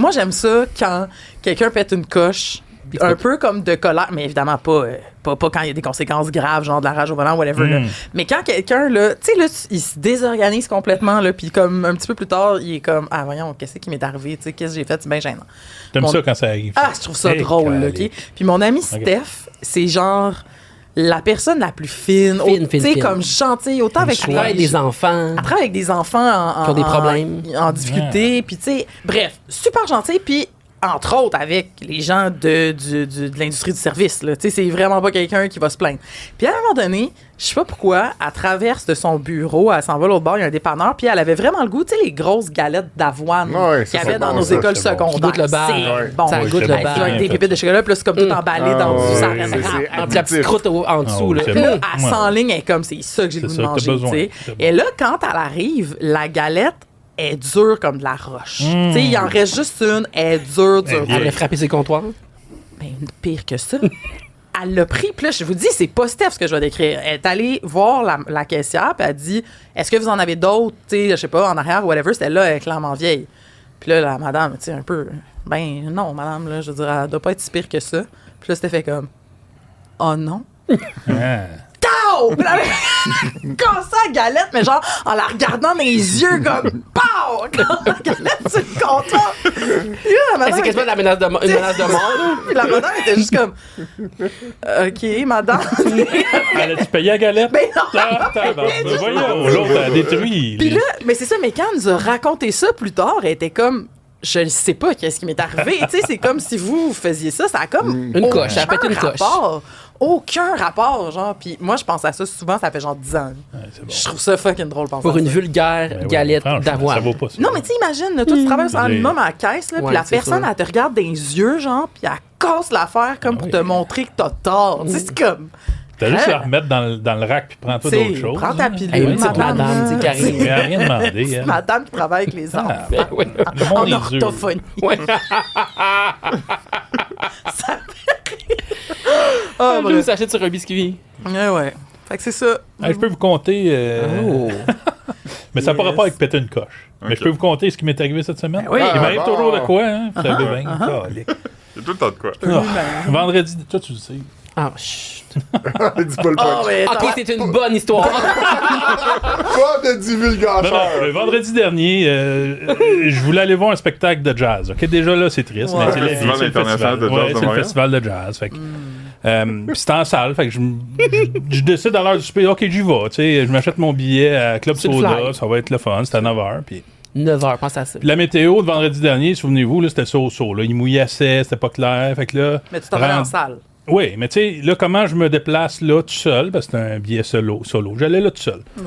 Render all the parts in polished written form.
moi, j'aime ça quand quelqu'un pète une coche, un peu comme de colère, mais évidemment pas quand il y a des conséquences graves, genre de la rage au volant, whatever. Là. Mais quand quelqu'un, là, tu sais, là, il se désorganise complètement, là, puis comme un petit peu plus tard, il est comme, ah, voyons, qu'est-ce qui m'est arrivé, tu sais, qu'est-ce que j'ai fait, c'est bien gênant. T'aimes ça quand ça arrive? Ah, je trouve ça drôle, là, OK? Puis mon ami Steph, c'est genre la personne la plus fine, tu sais, comme gentille, autant avec des enfants. Elle travaille avec des enfants qui ont des problèmes. En difficulté, puis tu sais, bref, super gentil, puis entre autres avec les gens de l'industrie du service, là, tu sais, c'est vraiment pas quelqu'un qui va se plaindre. Puis à un moment donné, je sais pas pourquoi, elle traverse de son bureau, elle s'en va l'autre bord, il y a un dépanneur, puis elle avait vraiment le goût, tu sais, les grosses galettes d'avoine qu'il y avait dans nos écoles secondaires. Qui goûte le bar. C'est bon. Ça goûte le bar. Avec des pépites de chocolat, puis là, c'est comme tout emballé dans du saran wrap. La petite croûte en dessous, là. Puis là, elle s'enligne, elle est comme, c'est ça que j'ai le goût de manger, tu sais. Et là, quand elle arrive, la galette est dure comme de la roche. Tu sais, il en reste juste une, elle est dure. Elle a frappé ses comptoirs. Ben, pire que ça. Elle l'a pris, puis là, je vous dis, c'est pas Steph ce que je vais décrire. Elle est allée voir la caissière, puis elle dit, est-ce que vous en avez d'autres, tu sais, je sais pas, en arrière, whatever, c'était là, elle est clairement vieille. Puis là, la madame, tu sais, un peu, ben non, madame, là, je veux dire, elle doit pas être si pire que ça. Puis là, c'était fait comme, oh non. Tao! Cassé la galette, mais genre en la regardant dans les yeux, comme pow! La galette sur le comptoir. C'est quasiment une menace de mort. Puis la madame était juste comme OK, madame. Elle a-tu payé la galette? Ben non! Voyons, l'autre a détruit. Puis là, mais c'est ça, mais quand elle nous a raconté ça plus tard, elle était comme je ne sais pas qu'est-ce qui m'est arrivé. Tu sais, c'est comme si vous faisiez ça. Ça a comme une coche. Ça a pété une coche. Aucun rapport, genre. Puis moi, je pense à ça souvent, ça fait genre 10 ans. Ouais, bon. Je trouve ça fucking drôle. Pour une vulgaire galette d'avoine. Ça vaut pas ça. Non, mais tu imagines, toi, tu travailles un minimum à la caisse, là, puis la personne, elle te regarde dans les yeux, genre, puis elle casse l'affaire comme pour te montrer que t'as tort. Tu sais, c'est comme... T'as juste à la remettre dans le rack puis prends-toi d'autres choses. Prends ta pilule, madame, c'est carré. Il n'y a rien demandé. Madame qui travaille avec les enfants. En orthophonie. Ça fait rire. Nous, s'achète sur un biscuit. Ouais. Fait que c'est ça. Je peux vous compter... Mais ça n'a pas rapport avec péter une coche. Okay. Mais je peux vous compter ce qui m'est arrivé cette semaine. Oui. Il m'arrive toujours de quoi, hein? Vous savez bien. Il y a tout le temps de quoi. Vendredi, toi, tu le sais. Ah, chut. Dis pas le punch. Ok, c'est une bonne histoire. Pas de divulgateur. Le vendredi dernier, je voulais aller voir un spectacle de jazz. Ok, déjà là, c'est triste. Ouais. Mais c'est le festival de jazz. C'est le festival de jazz. Fait que, puis c'était en salle. Fait que je décide à l'heure du souper. Ok, j'y vais. Tu sais, je m'achète mon billet à Club Soda. Ça va être le fun. C'était à 9h. Puis 9h, pense à ça. Puis la météo de vendredi dernier, souvenez-vous, là, c'était so-so. Là. Il mouillait assez, c'était pas clair. Fait que là, mais tu t'en vas en salle. Oui, mais tu sais, là, comment je me déplace là tout seul, parce que c'est un billet solo. J'allais là tout seul. Oui.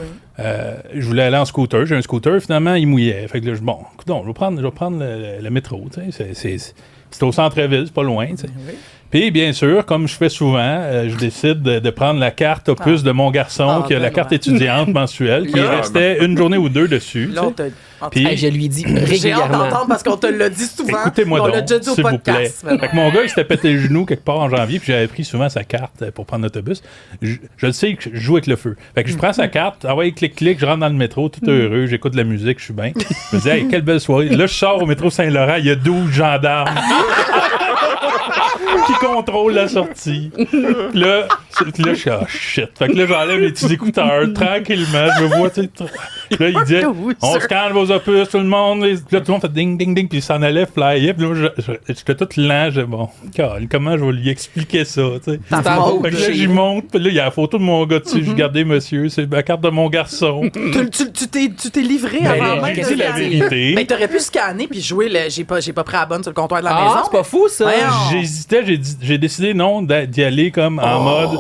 Je voulais aller en scooter. J'ai un scooter, finalement, il mouillait. Fait que là, je vais prendre le métro. C'est au centre-ville, c'est pas loin. Oui. Puis, bien sûr, comme je fais souvent, je décide de prendre la carte opus de mon garçon, qui a la carte étudiante mensuelle, qui restait une journée ou deux dessus. Puis, je lui dis régulièrement. J'ai hâte d'entendre parce qu'on te l'a dit souvent. Écoutez-moi donc, on l'a déjà dit au podcast. Fait que mon gars, il s'était pété le genou quelque part en janvier, puis j'avais pris souvent sa carte pour prendre l'autobus. Je le sais que je joue avec le feu. Fait que je prends sa carte, clic, je rentre dans le métro, tout heureux, j'écoute de la musique, je suis bien. Je me dis, hey, quelle belle soirée. Là, je sors au métro Saint-Laurent, il y a 12 gendarmes qui contrôlent la sortie. Puis là, je suis shit. Fait que là, j'enlève mes petits écouteurs tranquillement, je me vois, tu sais. Là, il dit, on scanne vos opus, tout le monde. Là, tout le monde fait ding, ding, ding, puis il s'en allait, flyer. Puis là, j'étais tout lent. Comment je vais lui expliquer ça, tu sais. Fait que là, j'y monte, puis là, il y a la photo de mon gars dessus. J'ai gardé, monsieur, c'est la carte de mon garçon. Tu t'es livré avant même de scanner. La vérité. Mais t'aurais pu scanner puis jouer j'ai pas pris la bonne sur le comptoir de la maison. C'est pas fou, ça. J'hésitais, j'ai décidé non d'y aller comme en mode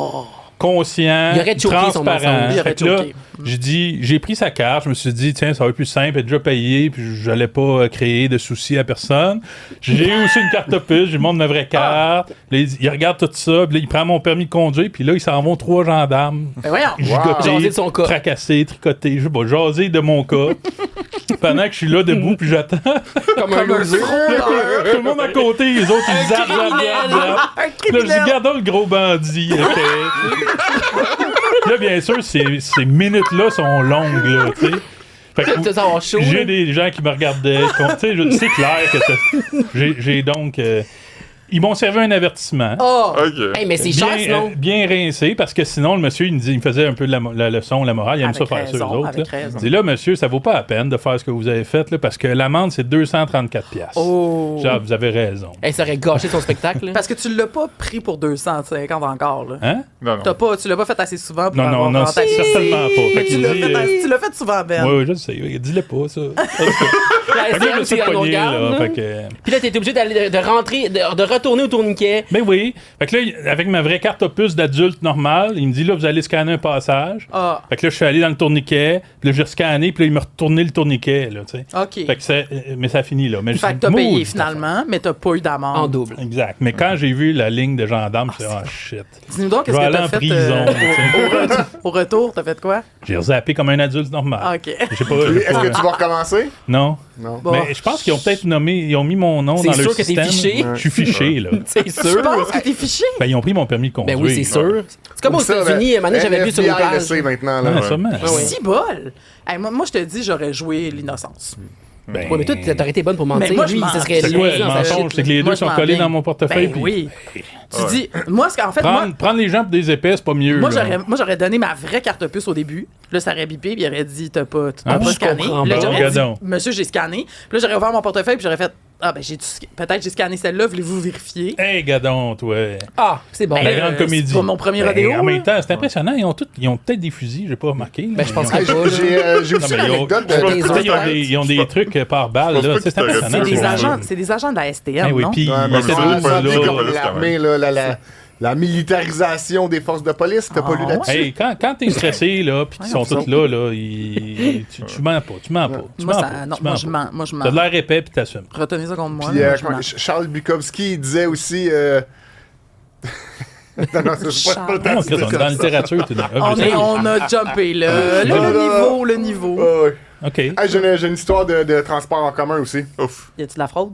conscient, transparent. Là, j'ai pris sa carte, je me suis dit, tiens, ça va être plus simple, elle est déjà payée, puis j'allais pas créer de soucis à personne. J'ai aussi une carte opus, je lui montre ma vraie carte. Là, il regarde tout ça, puis là, il prend mon permis de conduire, puis là, ils s'en vont 3 gendarmes. Ben voyons! Jaser de son cas. Tracassé, tricoté, je sais pas, jaser de mon cas. Pendant que je suis là debout, puis j'attends. Comme un loser. Tout le monde à côté, les autres, ils zappent. Là, je dis, regardons le gros bandit. Okay. Là, bien sûr, ces minutes-là sont longues, là, tu sais. Fait que Tu vas avoir chaud. j'ai là. des gens qui me regardaient. Tu sais, c'est clair que j'ai donc. Ils m'ont servi un avertissement. Oh! OK. Hey, mais c'est cher, sinon. Bien rincé, parce que sinon, le monsieur, il me faisait un peu la leçon, la morale. Il aime Avec ça faire ça, eux raison, autres. avec Là. raison. Il dit là, monsieur, ça vaut pas la peine de faire ce que vous avez fait, là, parce que l'amende, c'est 234$. Oh! Genre, vous avez raison. Hey, ça aurait gâché son spectacle. là. Parce que tu l'as pas pris pour 250 encore, là. Hein? Non, non. Tu l'as pas fait assez souvent pour Non, avoir non, rentabilisé. certainement pas. Fait Mais qu'il dit, tu l'as fait souvent, Ben. Oui, je le sais. Dis-le pas, ça. La Fait que là, je STM, me suis c'est à nos pogné, gardes, là. là. Fait que... Puis là, t'étais obligé d'aller de rentrer, de retourner au tourniquet. Ben oui. Fait que là, avec ma vraie carte opus d'adulte normal, il me dit là, vous allez scanner un passage. Ah, Fait que là, je suis allé dans le tourniquet, puis là, j'ai scanné, puis là, il m'a retourné le tourniquet, là, tu sais. OK. Fait que mais ça finit là. Mais Fait que t'as payé finalement, mais t'as pas eu d'amende. En double. Exact. Mais quand j'ai vu la ligne de gendarme, je me suis dit, shit. Dis-nous donc, Je qu'est-ce vais que aller t'as en fait prison, au retour, t'as fait quoi? J'ai zappé comme un adulte normal. Ah, OK. Je sais pas. Puis, est-ce que tu vas recommencer? Non. Non. Bon. Mais je pense qu'ils ont peut-être ils ont mis mon nom C'est dans leur sûr que t'es système. fiché. Je suis fiché, là. C'est Tu sûr. penses que t'es fiché? Ben, ils ont pris mon permis de conduire. Ben oui, c'est sûr. C'est comme aux Ça, États-Unis, ben, un moment donné, j'avais vu sur une FBI le page. sait maintenant. Là. Ouais, sûrement. Ouais, ouais. Si bol! Hey, moi, je te dis, j'aurais joué l'innocence. Ben, Ouais, mais toi, t'aurais été bonne pour mentir. Mais moi, je Lui, mens. ça serait c'est quoi lui le dans sa mensonge? shit, C'est que les Moi, deux je sont m'en collés viens. dans mon portefeuille. Ben puis- oui. Tu dis, moi, en fait, Prendre les gens pour des épais, c'est pas mieux. moi, là. j'aurais donné ma vraie carte puce au début. Là, ça aurait bipé, puis il aurait dit, t'as pas Ah, je scanné. comprends Là, pas. j'aurais Regarde dit, donc. monsieur, j'ai scanné. Puis là, j'aurais ouvert mon portefeuille, puis j'aurais fait, ah, ben, peut-être j'ai scanné celle-là, voulez-vous vérifier? Hey, gadon, toi. Ah, c'est bon. La grande comédie. C'est pas mon premier Ben, rodéo. En même là. temps, c'est impressionnant. Ils ont peut-être des fusils, j'ai pas remarqué. là. Ben, je pense Ils ont- que- J'ai Non, aussi mais l'anecdote ils ont- de... des tu sais, autres. ils ont des trucs par balle, Je pense là. pas C'est que tu t'aurais impressionnant. dit ce C'est des agents de la STM, Eh oui, non? puis Ouais, il mais était ça, drôle, ça, là. c'est comme là. l'armée, là, la militarisation des forces de police. T'as pas lu là-dessus? Hey, quand t'es stressé, là, pis qu'ils sont tous là, tu mens pas, tu mens pas. Tu Moi, mens ça, pas, non, tu moi, mens je pas. mens. Moi, je T'as de mens. l'air épais pis t'assumes. Retenez ça contre moi. Puis moi, je mens. Charles Bukowski il disait aussi... Non, non, c'est pas le temps Non, de Chris, dire on est dans la ça. littérature, t'es dans. On a jumpé, là. Le niveau. Ouais, ouais. OK. Hey, j'ai une histoire de transport en commun aussi. Ouf. Y a-tu de la fraude?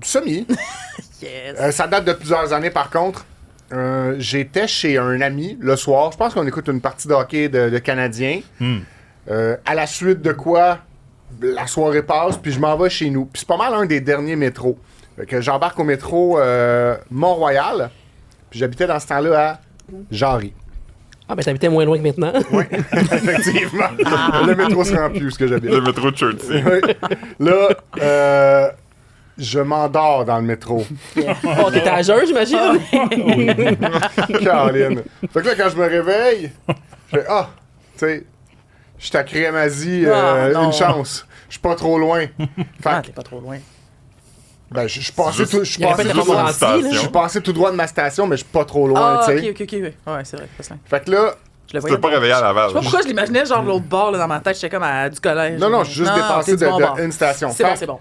Semi. Yes. Ça date de plusieurs années, par contre. J'étais chez un ami le soir. Je pense qu'on écoute une partie de hockey de Canadiens. À la suite de quoi, la soirée passe, puis je m'en vais chez nous. Puis c'est pas mal un des derniers métros. Fait que j'embarque au métro Mont-Royal. Puis j'habitais dans ce temps-là à Jarry. Ah, ben t'habitais moins loin que maintenant. Oui, effectivement. Le métro se rend plus où ce que j'habite. Le métro de Churchill. Oui. Là, je m'endors dans le métro. Oh, t'étais à jeun, j'imagine? Caroline. Fait que là, quand je me réveille, je fais ah, tu sais, je suis à Crémazie, Non. une chance. Je suis pas trop loin. Ah, Fait t'es pas trop loin. ben, je suis passé tout, je suis Il y aurait passé pas tout de droit. Montmorency, là. Je suis passé tout droit de ma station, mais je suis pas trop loin, Ah, tu ok, sais. ok, ok. Ouais, c'est vrai. C'est ça. Fait que là, Je le Tu voyais. t'es pas réveillé à Laval. Je sais pas pourquoi je l'imaginais genre de l'autre bord là, dans ma tête. J'étais comme du collège. non, je suis juste dépassé t'es du bon bord. d'une station. C'est Fait bon, que c'est bon.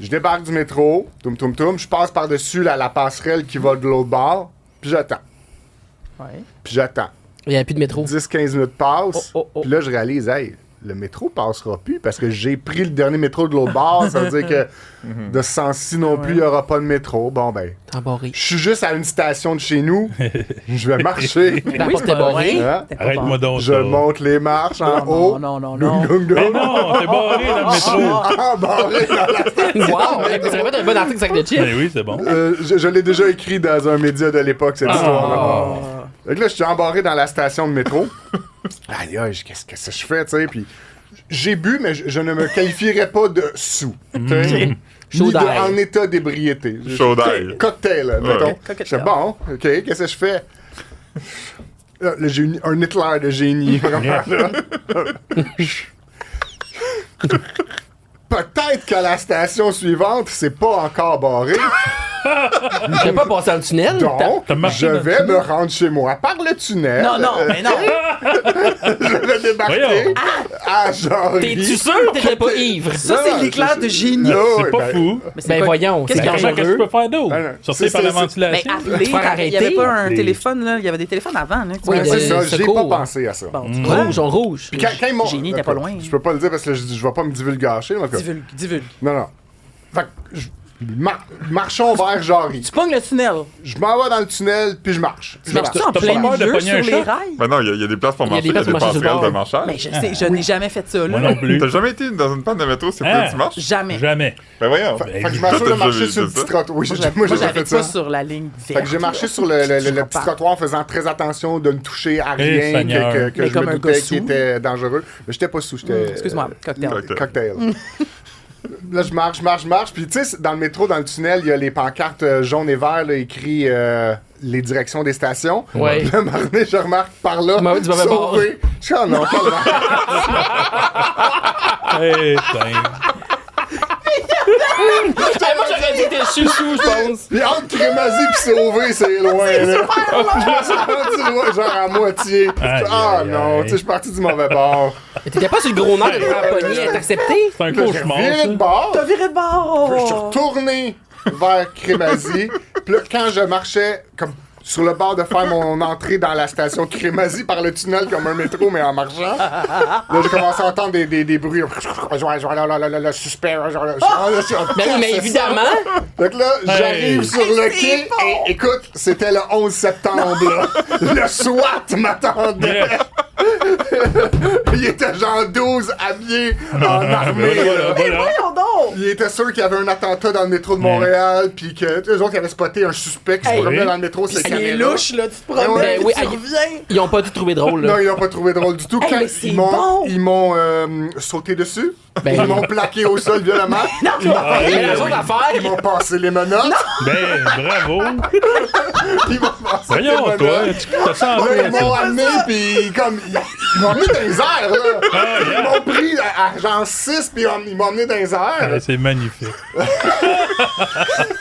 je débarque du métro, toum, je passe par-dessus la passerelle qui va de l'autre bord, puis j'attends. Ouais. Puis j'attends. Il n'y avait plus de métro. 10-15 minutes passent. Oh. Puis là, je réalise, hey, le métro passera plus parce que j'ai pris le dernier métro de l'autre bord. Ça veut dire que de ce sens-ci non plus, il n'y aura pas de métro. Bon, ben, T'es embarré. je suis juste à une station de chez nous. Je vais marcher. La Oui, porte c'est est pas barrée. vrai. Hein? T'es pas Arrête-moi bon. donc. Je ça. monte les marches en haut. Non. Dung, dung, dung. Mais non, t'es barré dans le métro. Embarré dans la- Wow! Ça serait pas un bon article sac de chips. Ben oui, c'est bon. Je l'ai déjà écrit dans un média de l'époque, cette histoire-là. Ah. Fait que là, je suis embarré dans la station de métro. Aïe, aïe, qu'est-ce que je fais, tu sais? Puis j'ai bu, mais je ne me qualifierais pas de sous. tu sais. Chaud Ni d'ail. en état d'ébriété. Chaud d'ail. Cocktail, mettons. Cocktail. Je fais bon, ok, qu'est-ce que je fais? Là, j'ai un Hitler de génie. Vraiment, là. Peut-être qu'à la station suivante, c'est pas encore barré. Je vais pas passer dans le tunnel. Donc, T'as marché je dans le vais me rendre chez moi par le tunnel. Non, mais non. Je vais débarquer Voyons. à Jarry. T'es-tu sûr que t'étais pas ivre? Ça, c'est Non, l'éclair de génie. C'est pas fou. Mais c'est Ben quoi- voyons, Qu'est-ce c'est qu'il y a? Qu'est-ce que tu peux faire d'autre? non. Sortir par la C'est- Ben, ventilation? appeler. Faire Il n'y avait arrêter. pas un Les- téléphone, là. Il y avait des téléphones avant, là. Oui, Ouais, c'est ça, j'ai secours. pas pensé à ça. Bon, tu vois. Rouge, en rouge. Puis quand ils m'ont- Génie, t'es pas loin. Je peux pas le dire parce que je vais pas me divulgacher. En tout cas. Divulgue. Non. Fait que Marchons vers Jarry. Tu pognes le tunnel. Je m'en vais dans le tunnel, puis je marche. Puis je Mais marche. tu en T'as pas plein peur de milieu pogner sur un les chat? rails? Ben non, il y a des places pour Il y a marcher, des il y a places des pour marcher sur le passerelles de bord. marchage. Mais je sais, je n'ai jamais fait ça, Moi là. non plus. T'as jamais été dans une panne de métro, c'est Hein? que tu marches? Jamais. Jamais. Ben voyons. Fait que je m'assure de Toi, t'as marcher déjà sur le vu petit ça? trottoir. Oui, Moi, moi, j'ai j'avais fait pas ça. sur la ligne verte. Fait que j'ai marché sur le petit trottoir en faisant très attention de ne toucher à Eh, rien Seigneur. que Mais je comme me un doutais gars qui sous. était dangereux. Mais j'étais pas sous, j'étais... Excuse-moi, cocktail. Cocktail. Là, je marche. Puis, tu sais, dans le métro, dans le tunnel, il y a les pancartes jaunes et verts, là, écrit les directions des stations. Ouais. Là, à un moment donné, je remarque par là, Du mauvais bord. sauvé. Je suis, oh non, pas le Eh, putain. Moi, j'aurais dit que t'es chouchou, je pense. Puis entre Crémazie pis Sauvé, c'est loin, là. Je me suis rendu loin, genre à moitié. Aïe, Ah aïe, non, aïe. tu sais, je suis parti du mauvais bord. Mais t'étais pas sur le gros nerf de te faire pogner, être accepté? C'est un Là, j'ai cauchemar, viré de ça. bord. T'as viré de bord! Je suis retourné vers Crémazie. Puis là, quand je marchais comme sur le bord de faire mon entrée dans la station Crémazie par le tunnel comme un métro, mais en marchant, là, j'ai commencé à entendre des bruits. Le suspect. Ben oui, mais évidemment. Donc là, j'arrive Hey. sur le quai et écoute, c'était le 11 septembre. Là. Le SWAT m'attendait. Yeah. Il était genre 12 habillés en armée. Voilà, là. voilà. Voyons donc! Il était sûr qu'il y avait un attentat dans le métro de Montréal, puis que eux autres ils avaient spoté un suspect qui se Hey. promenait dans le métro, c'est Il est louche, là, tu te promènes, Ouais, puis oui, tu hey. reviens. Ils ont pas tout trouvé drôle, Non, là. ils l'ont pas trouvé drôle du tout. Hey, Quand mais c'est ils m'ont sauté dessus, Ben ils oui. m'ont plaqué au sol violemment, ils m'ont Mais la chose à ils faire, m'ont passé les menottes, Ben, bravo. ils m'ont passé Voyons, les toi, menottes. tu t'as ça en Là, ils toi, m'ont ça. amené, puis comme, ils m'ont amené dans les airs, là. Ils m'ont pris à genre 6, puis ils m'ont amené dans les airs. Ouais, c'est magnifique.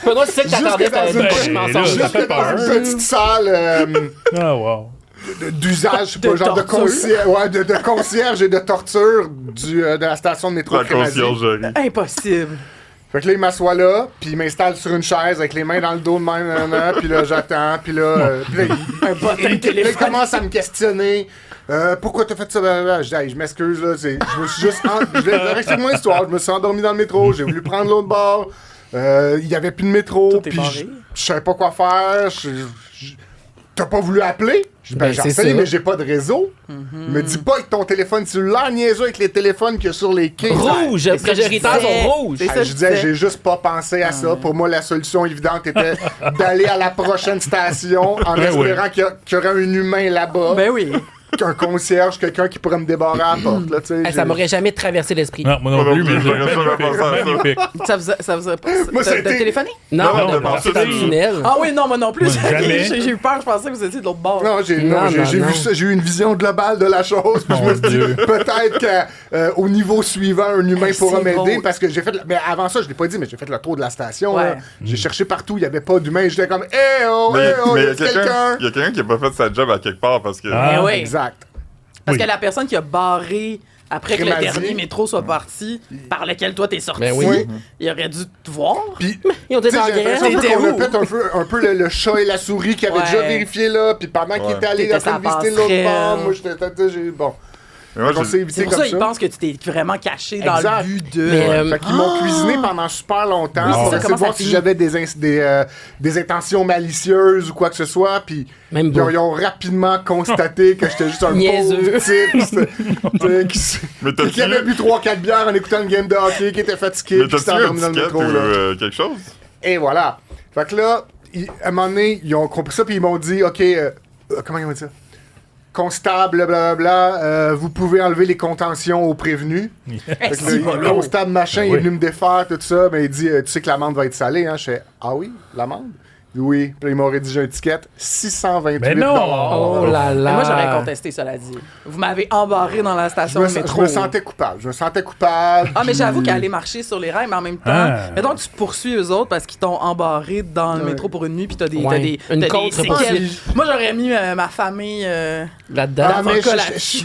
Benoît, c'est ça que t'attendais, Jusque dans t'avais une- pas Ben, mensonge. là, ça Jusque fait dans peur. une petite salle Ah, wow. d'usage, je sais pas, De genre de torture. concierge, ouais, de concierge et de torture de la station de métro La Crémazie. conciergerie. Impossible. Fait que là, il m'assoit là, puis il m'installe sur une chaise avec les mains dans le dos de même, puis là, j'attends, puis là, il commence à me questionner. Pourquoi t'as fait ça? Je dis, hey, je m'excuse, là, je me suis juste... Je vais leur expliquer mon histoire. Je me suis endormi dans le métro, j'ai voulu prendre l'autre bord. Il y avait plus de métro, Tout est puis barré. je savais pas quoi faire. T'as pas voulu appeler? Je dis, Ben, j'ai c'est essayé, ça. mais j'ai pas de réseau. Me dis pas avec ton téléphone cellulaire, niaiseux avec les téléphones qu'il y a sur les quais. Rouge, C'est ça que je prioritaires disais. sont rouges. C'est ça, Je je disais, disais. j'ai juste pas pensé à ça. Pour moi, la solution évidente était d'aller à la prochaine station en Ben espérant qu'il y aurait un humain là-bas, Ben oui. un concierge, quelqu'un qui pourrait me débarrer à la porte. Là, tu sais, Hey, ça m'aurait jamais traversé l'esprit. Non, moi non plus, mais J'aurais c'est jamais pensé à ça. magnifique. Ça vous a pas. Moi, ça a T'as été- téléphoné? Non, Non, on a non, passé non, dans le c'est- tunnel. Ah oui, non, moi non plus. Moi, jamais. J'ai eu peur, je pensais que vous étiez de l'autre bord. Non, j'ai Non, j'ai- non, j'ai non. vu ça, j'ai eu une vision globale de la chose. Puis je Mon me suis Dieu. dit, peut-être qu'au niveau suivant, un humain Hey, pourra c'est m'aider. drôle. Parce que j'ai fait. Mais avant ça, je l'ai pas dit, mais j'ai fait le tour de la station. Ouais. là. J'ai cherché partout, il y avait pas d'humain. J'étais comme, eh oh, Mais eh oh, mais y il y a a quelqu'un quelqu'un. il y a quelqu'un qui a pas fait sa job à quelque part parce que. Ah. Ben oui. Exact. Parce Oui. que la personne qui a barré après que le Crémazie. dernier métro soit parti, par lequel toi t'es sorti, Ben oui. Oui. il aurait dû te voir. Puis, Ils ont tu été sais, en j'ai guerre. l'impression T'étais qu'on a où? peut-être un peu le chat et la souris qui avaient Ouais. déjà vérifié là. Puis pendant qu'il Ouais. était allé T'étais en train de sa visiter l'autre passerelle. bord, moi j'étais. Bon. Mais moi, On j'ai- s'est évité C'est pour comme ça ça. qu'ils pensent que tu t'es vraiment caché dans Exact. le but de. Mais, Fait qu'ils m'ont cuisiné pendant super longtemps Oui, pour c'est ça, essayer comment de voir ça si finit? j'avais des intentions malicieuses ou quoi que ce soit. Puis Même ils ont, beau. ils ont rapidement constaté que j'étais juste un Niaiseux. pauvre type Mais t'as-tu qui avait bu 3-4 bières en écoutant une game de hockey, qui était fatigué, mais qui s'était t'as-tu eu un endormi dans le ticket métro. ou Là. quelque chose? Et voilà. Fait que là, à un moment donné, ils ont compris ça, puis ils m'ont dit, OK, comment ils m'ont dit ça? Constable, blablabla, vous pouvez enlever les contentions aux prévenus. Fait que Si, là, le bon, constable machin Ben il est oui. venu me défaire, tout ça, mais il dit, tu sais que l'amende va être salée, hein? Je fais, ah oui, l'amende? Oui. Puis là, ils m'ont rédigé un ticket, 628 Mais non! Oh là Mais là. moi, j'aurais contesté, cela dit. Vous m'avez embarré dans la Je station me, de je métro. me sentais coupable. Je me sentais coupable. Ah, mais puis- j'avoue qu'aller marcher sur les rails, mais en même temps, Ah. mettons que tu poursuis eux autres parce qu'ils t'ont embarré dans le Ouais. métro pour une nuit, puis t'as des, Ouais. t'as Une des contre séquelles. possible. Moi, j'aurais mis ma famille. Là-dedans. Ah, mais Avocat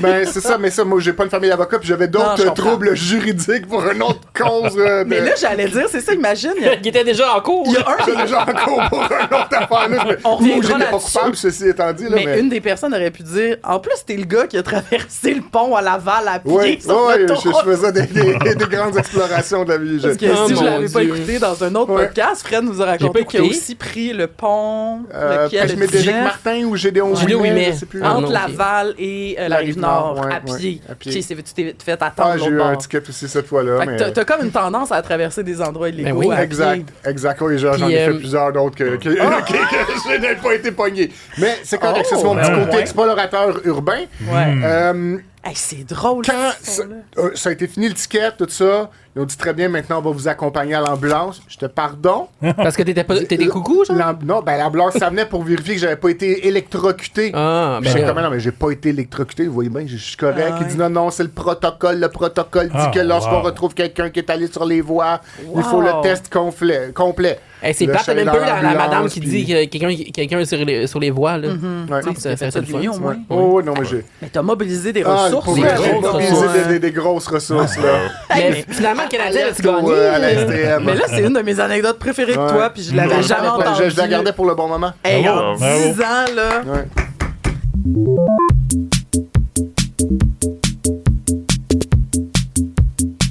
ben, c'est ça, mais ça, moi, j'ai pas une famille d'avocats, puis j'avais Non, je d'autres comprends. troubles juridiques pour une autre cause. Mais là, j'allais dire, c'est ça, imagine. Qui était déjà en cours. Il y a un, J'ai déjà en cours pour une autre affaire, là. On reviendra J'étais pas là-dessus. coupable, ceci étant dit, là, Mais une des personnes aurait pu dire, en plus, t'es le gars qui a traversé le pont à Laval à pied Oui, sur je l'autoroute. faisais des grandes explorations de la vie. Parce que Oh si je mon l'avais pas Dieu. écouté dans un autre Ouais. podcast, Fred nous a J'ai raconté pas qu'il a écouté. aussi pris le pont, lequel, Je le mets Déric 19, Martin ou Gédéon Gédéon Ouimet, Ouimet. je sais plus. Ah, entre non, ok. Laval et la Rive-Nord, ouais, à pied. ouais, à pied. Tu t'es fait attendre Ah, l'autre j'ai eu bord. un ticket aussi cette fois-là. Fait que mais... t'as comme une tendance à traverser des endroits illégaux Ben oui. à Exact, pied. exact. Oui, j'en ai Puis, fait plusieurs d'autres que je n'ai pas été pogné. Mais c'est correct, Oh, c'est mon petit ben côté ouais. explorateur urbain. Ouais. Euh, Hey, c'est drôle. quand cette histoire-là. ça a été fini le ticket, tout ça, ils ont dit très bien, maintenant on va vous accompagner à l'ambulance. J'étais pardon. Parce que t'étais coucou, genre? Non, ben l'ambulance, ça venait pour vérifier que j'avais pas été électrocuté. Ah, J'étais ben comme, non, mais j'ai pas été électrocuté, vous voyez bien, je suis correct. Ah Il dit non, c'est le protocole. Le protocole dit Ah, que lorsqu'on wow. retrouve quelqu'un qui est allé sur les voies, il faut Wow. le test complet. hey, c'est Là, plate, je suis même allé peu dans la madame l'ambulance, qui puis- dit que quelqu'un est sur les voies, là. Ouais. Tu sais, ça fait ça le de fun. lui, au moins. Ouais. Oh, non, mais j'ai. Mais t'as mobilisé des Ah, ressources. pour des vrai, là. j'ai grosses mobilisé ressources. des grosses ressources, là. Hey, Mais finalement, le Canadien a-tu Alerte au, gagné? à la STM. mais là, c'est une de mes anecdotes préférées de toi, puis je l'avais jamais entendue. Je la gardais pour le bon moment. Hey, Bravo, en bravo. 10 ans, là. Ouais.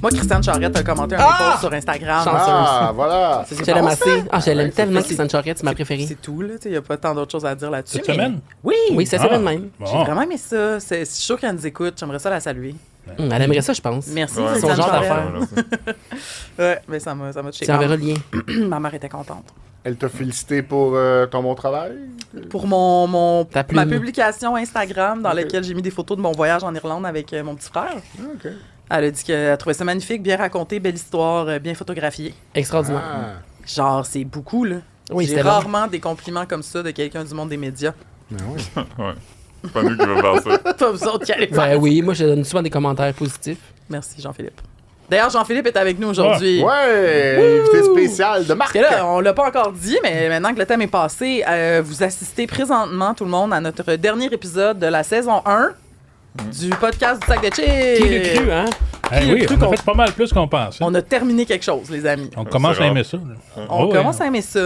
Moi, Christiane Charrette a commenté un post sur Instagram. Chanceuse. Ah, voilà. C'est Je l'aime bon, assez. ça? Ah, je l'aime Ouais, tellement, c'est- Christiane Charette, c'est ma préférée. C'est tout, là. Il n'y a pas tant d'autres choses à dire là-dessus. Cette mais- semaine? Oui. Oui, c'est ça Ah. même. Bon. J'ai vraiment aimé ça. Je suis sûre qu'elle nous écoute. J'aimerais ça la saluer. Elle aimerait ça, je pense. Merci, Ouais, Christiane son genre Charrette. d'affaire. Ouais, mais ça m'a touché. Tu enverras le lien. Ma mère était contente. Elle t'a félicité pour ton bon travail? Pour mon Ta ma plume. publication Instagram dans Ok. laquelle j'ai mis des photos de mon voyage en Irlande avec mon petit frère. Ah, OK. Elle a dit qu'elle trouvait ça magnifique, bien raconté, belle histoire, bien photographiée. Extraordinaire. Ah. Genre, c'est beaucoup, là. Oui, J'ai c'était bon. rarement des compliments comme ça de quelqu'un du monde des médias. Ben oui. Ouais. C'est pas nous qui va faire ça. Pas vous autres qui allez faire. Ben oui, moi, je donne souvent des commentaires positifs. Merci, Jean-Philippe. D'ailleurs, Jean-Philippe est avec nous aujourd'hui. Ouais, invité spécial de Marc. Parce que là, on l'a pas encore dit, mais maintenant que le thème est passé, vous assistez présentement, tout le monde, à notre dernier épisode de la saison 1 du podcast du sac de chips. Qui l'eut cru, hein? Eh Qui oui, a cru on a qu'on- fait pas mal plus qu'on pensait. On a terminé quelque chose, les amis. On commence C'est à rare. aimer ça. là. On Oh, ouais. commence à aimer ça.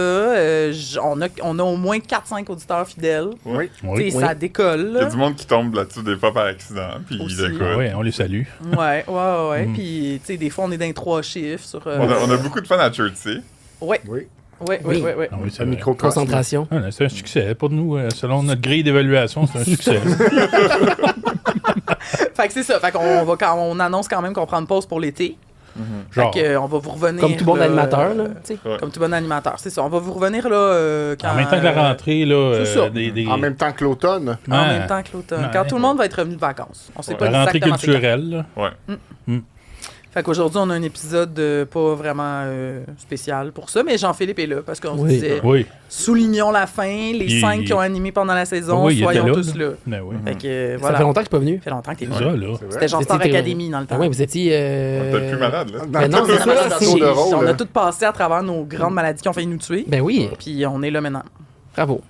On a au moins 4-5 auditeurs fidèles. Oui. Oui. T'sais, ça décolle. Il y a Là. du monde qui tombe là-dessus des fois par accident, puis Aussi. ils écoutent. Ah ouais, on les salue. Ouais. Puis, tu sais, des fois, on est dans les 3 chiffres sur. On a beaucoup de fans à Chertsey. Ouais. Oui. Ouais. Ah oui, c'est Un vrai. micro Concentration. Ah, c'est un succès. Pour nous, selon notre grille d'évaluation, c'est un succès. Fait que c'est ça. Fait qu'on va on annonce quand même qu'on prend une pause pour l'été. Genre, Fait que, on va vous revenir. Comme tout bon là, animateur, là. tu sais. Ouais. Comme tout bon animateur, c'est ça. On va vous revenir là quand. en même temps que la rentrée, là, c'est ça. des... En même temps que l'automne. En Ouais. même temps que l'automne. Ouais. Quand tout le monde va être revenu de vacances. On sait pas La rentrée exactement c'est quand. culturelle. là. Ouais. Fait qu'aujourd'hui, on a un épisode pas vraiment spécial pour ça, mais Jean-Philippe est là parce qu'on se Oui. disait Oui. soulignons la fin, les Il- 5 qui ont animé pendant la saison, Oui, il était soyons là, tous là. Ben oui. Fait que Ça voilà. fait longtemps que je suis pas venu. Ça fait longtemps que t'es C'est là. ça, là. C'est vrai. C'était genre Star C'était- Academy dans le temps. Ah ouais, vous étiez. On était plus malade, là. Dans Ben non, le c'est ça, tour de rôle. On a là. tous passé à travers nos grandes maladies qui ont failli nous tuer. Ben oui, Puis on est là maintenant. bravo.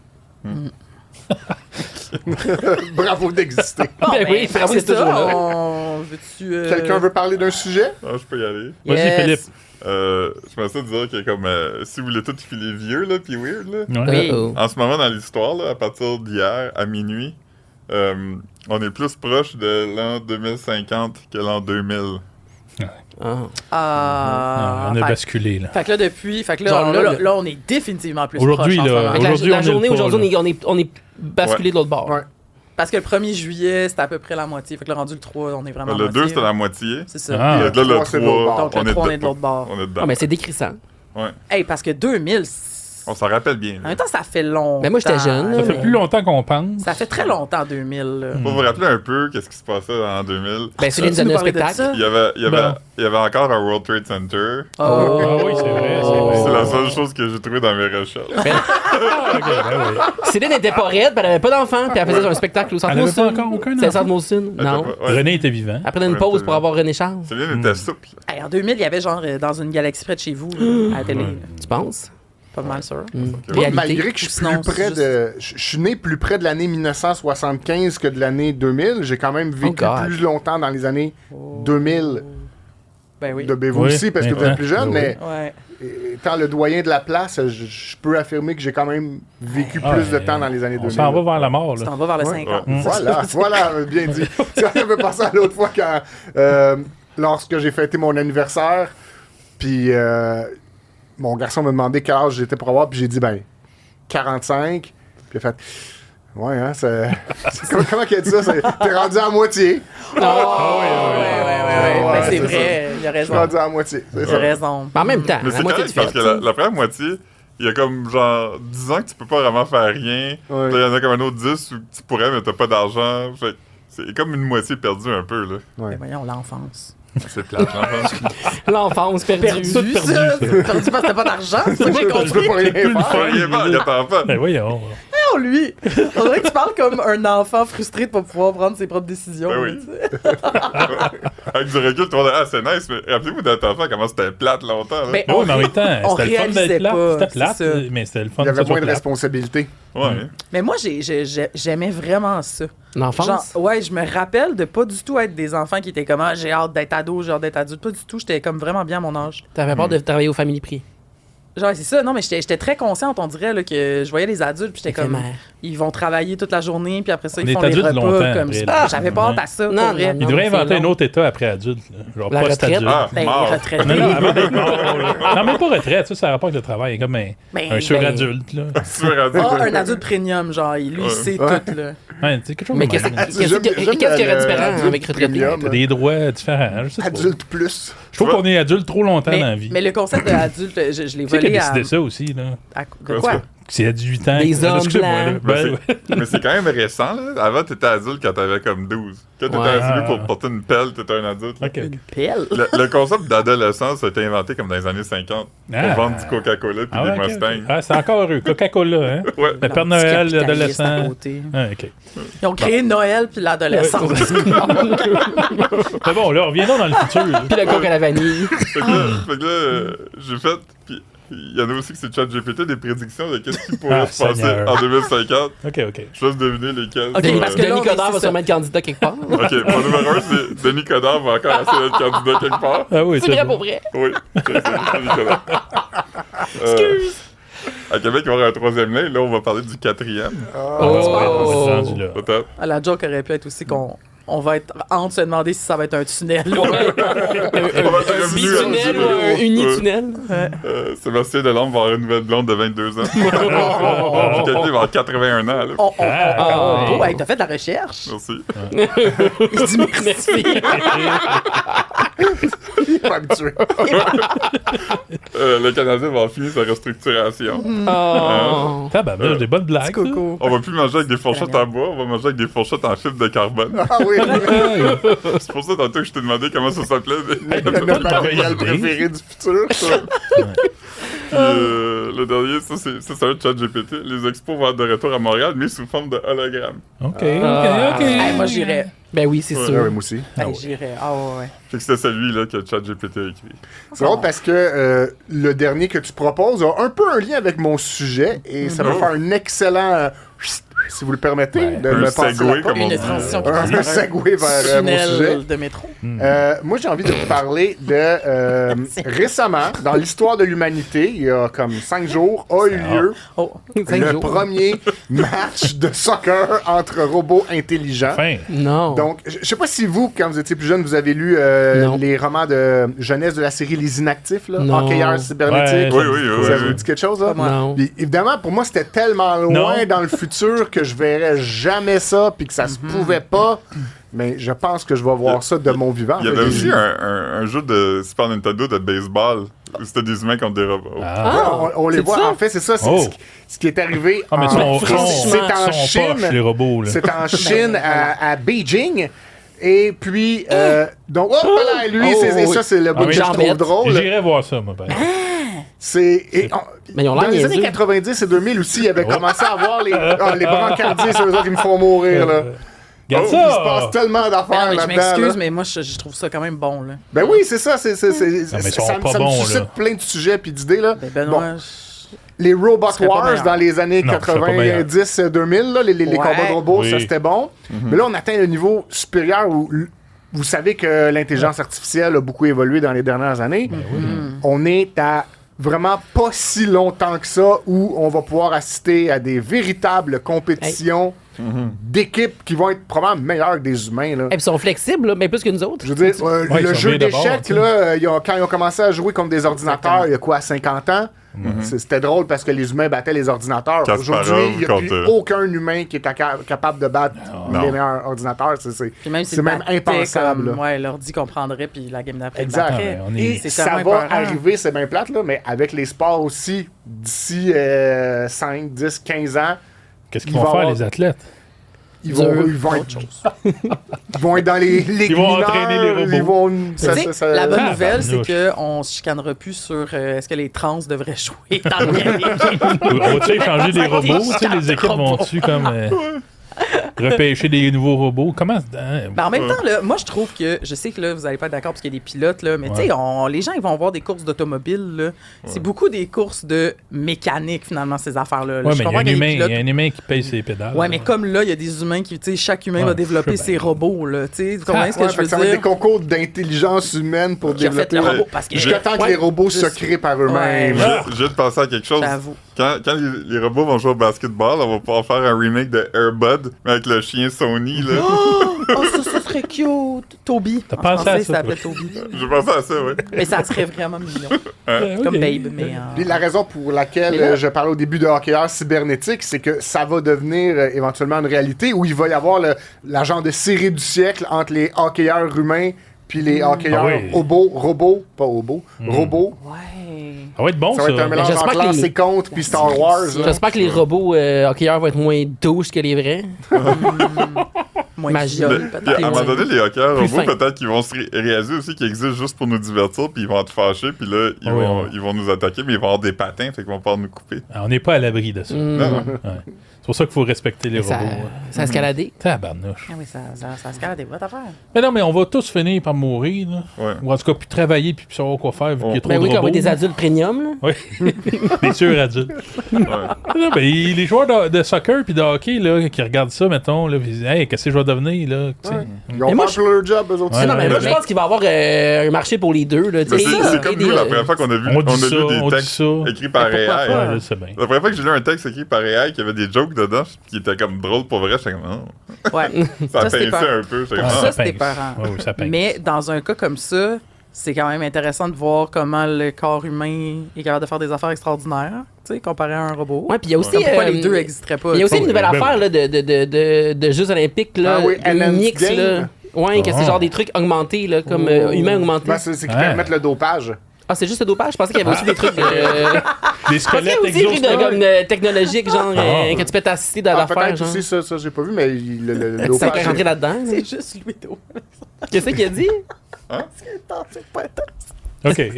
Bravo d'exister. Ben oui, bravo c'est d'être toujours ça. là. On veux-tu. Quelqu'un veut parler d'un sujet? Ah, je peux y aller. Vas-y, Yes. Philippe. Je me suis dire que comme si vous voulez tout filer vieux là puis weird là. Ouais. Oui. Uh-oh. En ce moment dans l'histoire là, à partir d'hier à minuit, on est plus proche de l'an 2050 que l'an 2000. Ah. Ah, on a fait- basculé, là. Fait que là, depuis. Fait que là, Genre, là, on est définitivement plus Aujourd'hui, proche en ce là, moment. Fait que la- Aujourd'hui, la, on est journée pas, aujourd'hui, là. on est basculé de l'autre bord. Ouais. Parce que le 1er juillet, c'était à peu près la moitié. Fait que le rendu le 3, on est vraiment. à Le 2 moitié. c'était la moitié. C'est ça. Ah. Et là le trois, c'est de l'autre 3, bord. Donc le 3, on est de l'autre bord. On est dedans. Ah, mais c'est décrissant. Hey, parce que 2000. On s'en rappelle bien. En Là. même temps, ça fait longtemps. Ben, moi, j'étais jeune, Ça là. fait mais- plus longtemps qu'on pense. Ça fait très longtemps, 2000. là. Faut vous rappeler un peu qu'est-ce qui se passait en 2000. Ben, Céline Tu nous nous donne un parlais de spectacle. ça? Il y avait encore un World Trade Center. Oh. Ah oui, c'est vrai, c'est vrai. C'est la seule chose que j'ai trouvée dans mes recherches. Ah, ok, ben oui. Céline n'était pas raide, puis elle avait pas d'enfant, puis elle faisait un spectacle au Centre Elle avait pas Molson. encore aucun C'était au enfant? Centre Molson. Non. Ouais. René était vivant. Après une Ouais, pause c'est pour vrai. avoir René Charles. Céline était souple. Hey, en 2000, il y avait genre dans une galaxie près de chez vous, à la télé. Tu penses? Pas mal sûr. Moi, Réalité. malgré que je suis Sinon, plus près c'est de. Je suis né plus près de l'année 1975 que de l'année 2000. J'ai quand même vécu God. plus longtemps dans les années 2000. Ben oui. De vous Oui, aussi, parce que vous maintenant. êtes plus jeune, Oui. mais Ouais. étant le doyen de la place, je peux affirmer que j'ai quand même vécu plus de temps dans les années 2000. On s'en va vers la mort, Tu là. t'en vas vers le Ouais. 50. Voilà, bien dit. Ça me fait penser à l'autre fois quand, lorsque j'ai fêté mon anniversaire, puis mon garçon m'a demandé quel âge j'étais pour avoir, puis j'ai dit, 45. Puis il a fait, ouais, hein, comment qu'il a dit ça? T'es rendu à moitié. Ouais. Ben, c'est c'est vrai, il a Je suis raison. rendu à moitié. C'est Il a ça. raison. En même temps, Mais la c'est moitié correct du parce fait. que la première moitié, il y a comme genre 10 ans que tu peux pas vraiment faire rien. Ouais. Puis il y en a comme un autre 10 où tu pourrais, mais t'as pas d'argent. Fait que c'est comme une moitié perdue un peu, là. Ouais. Ben, voyons, l'enfance. C'est plate, l'enfance. L'enfance perdue. Perdu, perdu, ça. ça. Perdu parce que t'as pas d'argent. C'est ça que j'ai Je compris. peux pas rien Plus le faire. fun. Il est mort, il attend pas. Ben voyons. Oh, lui. On dirait que tu parles comme un enfant frustré de pas pouvoir prendre ses propres décisions. Ben oui. tu sais. Avec du recul, tu vas dire, ah, c'est nice, mais rappelez-vous d'être enfant, comment c'était plate longtemps, là. Ben, Mais oui, mais en même temps, on c'était le fun réalisait d'être plate. pas, C'était plate, c'est ça. mais c'était le fun Il y que ça avait soit moins de plate. responsabilités. Ouais. Mais moi, j'aimais vraiment ça. L'enfance. Genre, ouais, je me rappelle de pas du tout être des enfants qui étaient comme, ah, j'ai hâte d'être ado, j'ai hâte d'être adulte. Pas du tout. J'étais comme vraiment bien à mon âge. T'avais peur de travailler aux familles prix. Genre, c'est ça. Non, mais j'étais très consciente, on dirait, là, que je voyais les adultes, puis j'étais comme, Éphémère. ils vont travailler toute la journée, puis après ça, On ils est font les adulte repas. longtemps Comme après, ça. là. J'avais pas hâte à ça, Non, pour vrai. non, Il devrait c'est inventer long. un autre état après adulte. Là. Genre La retraite. post-adulte. Ah, Ben, mort. retraité. Non, non, avant d'être mort. là. Non, même pas retraite. Ça a rapport avec le travail. Comme Ben, un suradulte. Là. Ah, un adulte premium, genre, lui, il sait tout, là. Ouais, c'est quelque chose Mais de qu'est-ce même. qu'il y aurait de différent avec retraité? T'as des droits différents. Je sais pas. Adulte plus. Je trouve qu'on est adulte trop longtemps dans la vie. Mais le concept de adulte, je l'ai Tu sais qui a volé décidé ça aussi, là? de quoi? C'est à 18 ans. Des hommes Excuse-moi, là. blancs. Ben, Mais mais c'est quand même récent, là. Avant, t'étais adulte quand t'avais comme 12. Quand t'étais Ouais. assez vieux pour porter une pelle, t'étais un adulte. là. OK. Une pelle? Le concept d'adolescence a été inventé comme dans les années 50 Ah. pour vendre du Coca-Cola puis Ah, des ouais, ok, Mustangs. ok. Ah, c'est encore eux. Coca-Cola, hein? Ouais. Le Père Petit Noël, capitaliste à l'adolescent. côté. Ah, OK. Ils ont créé Noël puis l'adolescence. Mais bon, là, reviendons dans le futur. là. Puis le coke à la vanille. Fait que là, j'ai fait. Puis il y en a aussi que c'est ChatGPT des prédictions de qu'est-ce qui pourrait Ah, se passer Seigneur. en 2050. OK, OK. Je laisse deviner lesquels. Ok, parce que là, Denis on est- Coderre va c'est sûrement être candidat quelque part. Ok, mon numéro 1, c'est Denis Coderre va encore essayer d'être candidat quelque part. Ah oui, C'est vrai bon. pour vrai. Oui, c'est Denis Coderre. À Québec, il va y avoir un troisième lien. Là, on va parler du quatrième. Ah, on est rendu là. Peut-être. Ah, la joke aurait pu être aussi qu'on va être entre se demander si ça va être un tunnel. On va être Un revenu bitunnel ou à- un unitunnel. Sébastien Delorme va avoir une nouvelle blonde de 22 ans. Puis quelqu'un va avoir 81 ans. Là. Oh, hey, t'as fait de la recherche? Merci. Il dit merci. Il est pas habitué. Le Canadien va finir sa restructuration. Oh. Tabarnak, des bonnes blagues. ça. Coco. On va plus manger avec des fourchettes en bois, on va manger avec des fourchettes en fibre de carbone. Ah oui, C'est pour ça tantôt que je t'ai demandé comment ça s'appelait. notre matériel préféré du futur. ça. Puis, le dernier, ça c'est un chat GPT. Les expos vont être de retour à Montréal, mais sous forme de hologramme. OK, Ah. OK. Hey, moi, j'irais. Ben oui, c'est Ouais. Ah sûr. oui, moi aussi. Hey, j'irais. Ah ouais. Fait que c'était celui-là que chat GPT a écrit. C'est drôle parce que le dernier que tu proposes a un peu un lien avec mon sujet et ça va Oh. faire un excellent, si vous le permettez, Ouais. de Un me passer segway, la comme on Une dit. transition qui Un passe par un segway vers mon sujet. tunnel de métro. Moi, j'ai envie de vous parler de récemment, dans l'histoire de l'humanité, il y a comme 5 jours, a eu lieu Oh. 5 le jours. premier match de soccer entre robots intelligents. Fin. Non. Donc, je sais pas si vous, quand vous étiez plus jeune, vous avez lu Non. les romans de jeunesse de la série Les Inactifs, là, Non. Hockeyeurs cybernétiques. Ouais, Ça vous dit quelque chose, là? Non. Puis, évidemment, pour moi, c'était tellement loin Non. dans le futur que je verrais jamais ça, puis que ça se pouvait pas. Mais je pense que je vais voir ça de mon vivant. Il y En fait, avait j'ai- aussi un jeu de Super Nintendo de baseball où c'était des humains contre des robots. Ah. Ouais, on les c'est voit. ça? En fait, c'est ça. C'est Oh. ce qui est arrivé. Ah, mais en, sont c'est en Chine. poches, les robots, là. C'est en Chine, à Beijing. Et puis, donc, hop là, lui, Oh, et oui. ça, c'est le bout Ah, que mais je trouve Jambette. drôle. J'irais voir ça, moi, ben. Mais ils ont dans l'air les années niaiseux. 90 et 2000 aussi, il avait commencé à avoir les brancardiers, c'est eux autres qui me font mourir, là. Regarde Il se passe ça! tellement Mais non, d'affaires mais je là-dedans. m'excuse, là. mais moi, je trouve ça quand même bon, là. Ben oui, c'est ça. C'est, mais ils sont ça pas me bons, suscite là. plein de sujets puis d'idées, là. Ben, Benoît, Les Robot serait pas Wars meilleur. dans les années Non, ce serait pas meilleur. 90-2000, là, les Ouais. combats de robots, Oui. ça c'était bon. Mais là, on atteint le niveau supérieur où vous savez que l'intelligence artificielle a beaucoup évolué dans les dernières années. On est à vraiment pas si longtemps que ça où on va pouvoir assister à des véritables compétitions d'équipes qui vont être probablement meilleures que des humains. Là. Et puis ils sont flexibles, là, mais plus que nous autres. Je veux dire, Ouais, ils le sont jeu bien d'abord, d'échecs, tu sais. là, quand ils ont commencé à jouer contre des ordinateurs, il y a quoi, 50 ans? C'était drôle parce que les humains battaient les ordinateurs. Kasparov Aujourd'hui, il n'y a plus contre- aucun humain qui est capable de battre Non. les meilleurs ordinateurs. Puis même si C'est même impensable. Comme, ouais, l'ordi comprendrait, puis la game d'après. Exact. le battrait. Ouais, on est- Et C'est ça tellement va épeurant. arriver, c'est bien plate, là, mais avec les sports aussi, d'ici 5, 10, 15 ans, Qu'est-ce qu'ils Il vont va faire, avoir- les athlètes? ils vont être dans les Ils vont mineurs, entraîner les robots. ils vont- Tu sais, la bonne Ah, nouvelle, c'est barnouche. qu'on se chicanera plus sur est-ce que les trans devraient jouer dans le game. On va-tu échanger des robots? Tu sais, les équipes vont-tu comme repêcher des nouveaux robots? Comment? Hein? Mais en même temps, là, moi, je trouve que, je sais que là, vous n'allez pas être d'accord parce qu'il y a des pilotes, là, mais tu sais, les gens, ils vont voir des courses d'automobile. Là. C'est beaucoup des courses de mécanique, finalement, ces affaires-là. là. Ouais, Je mais il y a comprends un qu'il y a des humain, il y pilotes- a un humain qui paye ses pédales. Ouais, mais comme là, il y a des humains qui, tu sais, chaque humain Ouais, va développer je sais ses bien. robots, là. Tu sais, vous comprenez ce que Ouais, je fait que veux ça va être des dire? concours d'intelligence humaine pour Qui a fait développer le robot, parce que- jusqu'à temps que Ouais, les robots se juste- créent par eux-mêmes. Ouais. Ah! Je viens de penser à quelque chose. J'avoue. Quand les robots vont jouer au basketball, on va pouvoir faire un remake de Air Bud, mais avec le chien Sony, là. Oh, ça serait cute. Toby. T'as En pensé à français, ça, ça s'appelait toi? Toby. J'ai pensé à ça, oui. Mais ça serait vraiment mignon. Ok. Comme Babe, mais... Puis la raison pour laquelle Mais là- je parlais au début de hockeyeur cybernétique, c'est que ça va devenir éventuellement une réalité où il va y avoir la genre de série du siècle entre les hockeyeurs humains puis les hockeyeurs Ah oui. robots, robots. Ouais. Ça va être bon, Ça va être un mélange j'espère entre que Lance les- et Compte puis Star Wars. là. J'espère que les robots hockeyeurs vont être moins douches que les vrais. Moins Magie. viol, Puis peut-être. à un moment donné, les hockeyeurs Plus robots, fin. peut-être qu'ils vont se réaliser aussi qu'ils existent juste pour nous divertir, puis ils vont être fâchés, puis là, Ah oui, oui. ils vont nous attaquer, mais ils vont avoir des patins, fait qu'ils vont pouvoir nous couper. Ah, on n'est pas à l'abri de ça. Non, non. Ouais. C'est pour ça qu'il faut respecter les Ça, robots. ça a escaladé. Tabarnouche. Ah oui, ça se calme des vraies affaires. Mais non, mais on va tous finir par mourir, là. Ouais. Ou en tout cas, plus travailler, puis savoir quoi faire, vu qu'il y a trop Ben de oui, quand on robots. va être des adultes premium, là. Oui, des sur-adultes. Non, mais les joueurs de soccer puis de hockey là, qui regardent ça, mettons, là, puis ils disent hey, qu'est-ce que je vais devenir là? Tu sais. Ils vont Mais moi, faire leur job, eux autres. Ouais, non, mais ouais, moi, ouais. je pense qu'il va y avoir un marché pour les deux. Là, tu Mais sais, c'est comme des- nous, la première fois qu'on a vu, On on dit a ça, vu on des dit textes ça. écrits par Mais pourquoi AI. pas? Ouais, je sais bien. La première fois que j'ai lu un texte écrit par AI qui avait des jokes dedans, qui était comme drôle pour vrai, j'étais comme, oh. Ouais. Ça Ça, c'était pinçait peur. un peu. J'étais Ouais. comme, Ça, ah. c'était pince. peurant. Ouais, oui, ça pince. Mais dans un cas comme ça, c'est quand même intéressant de voir comment le corps humain est capable de faire des affaires extraordinaires, tu sais, comparé à un robot. Ouais, puis il y a aussi. Comme pourquoi les euh, deux n'existeraient pas. Il y a aussi tu une sais. nouvelle Ben affaire oui. là, de Jeux Olympiques. Là, Ah oui, des Enhanced mix, Game. là. Ouais, que c'est Ah. genre des trucs augmentés, là, comme Oh. humains augmentés. Ben, c'est qu'ils Ouais. permettent le dopage. Ah, c'est juste le dopage? Je pensais qu'il y avait aussi des trucs. Des Il y a squelettes aussi des trucs exosquelettes. comme technologiques, genre Ah. que tu peux t'assister dans Ah, l'affaire. peut-être Genre. aussi, ça j'ai pas vu, mais le Ça dopage. peut rentrer là-dedans. C'est juste Louis-Do. Qu'est-ce qu'il a dit? OK. Ouais,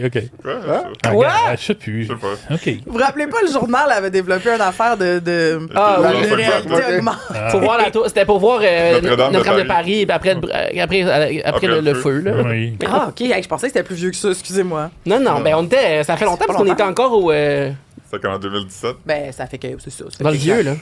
Ah, Quoi? regarde, je sais plus. je sais pas. OK. Vous vous rappelez pas, le journal avait développé une affaire de Ah, La- oui. de la- réalité ok. augmentée. Pour voir la tour. C'était pour voir Notre-Dame de Notre-Dame de Paris. Paris, et puis après Après le le feu. Là. Oui. Ah, OK. Hey, je pensais que c'était plus vieux que ça. Excusez-moi. Non, non, ben on était. Ça fait longtemps parce qu'on était encore au. C'était comme en 2017. Ben, ça fait que c'est ça. Ça fait Dans le que vieux, quand- là.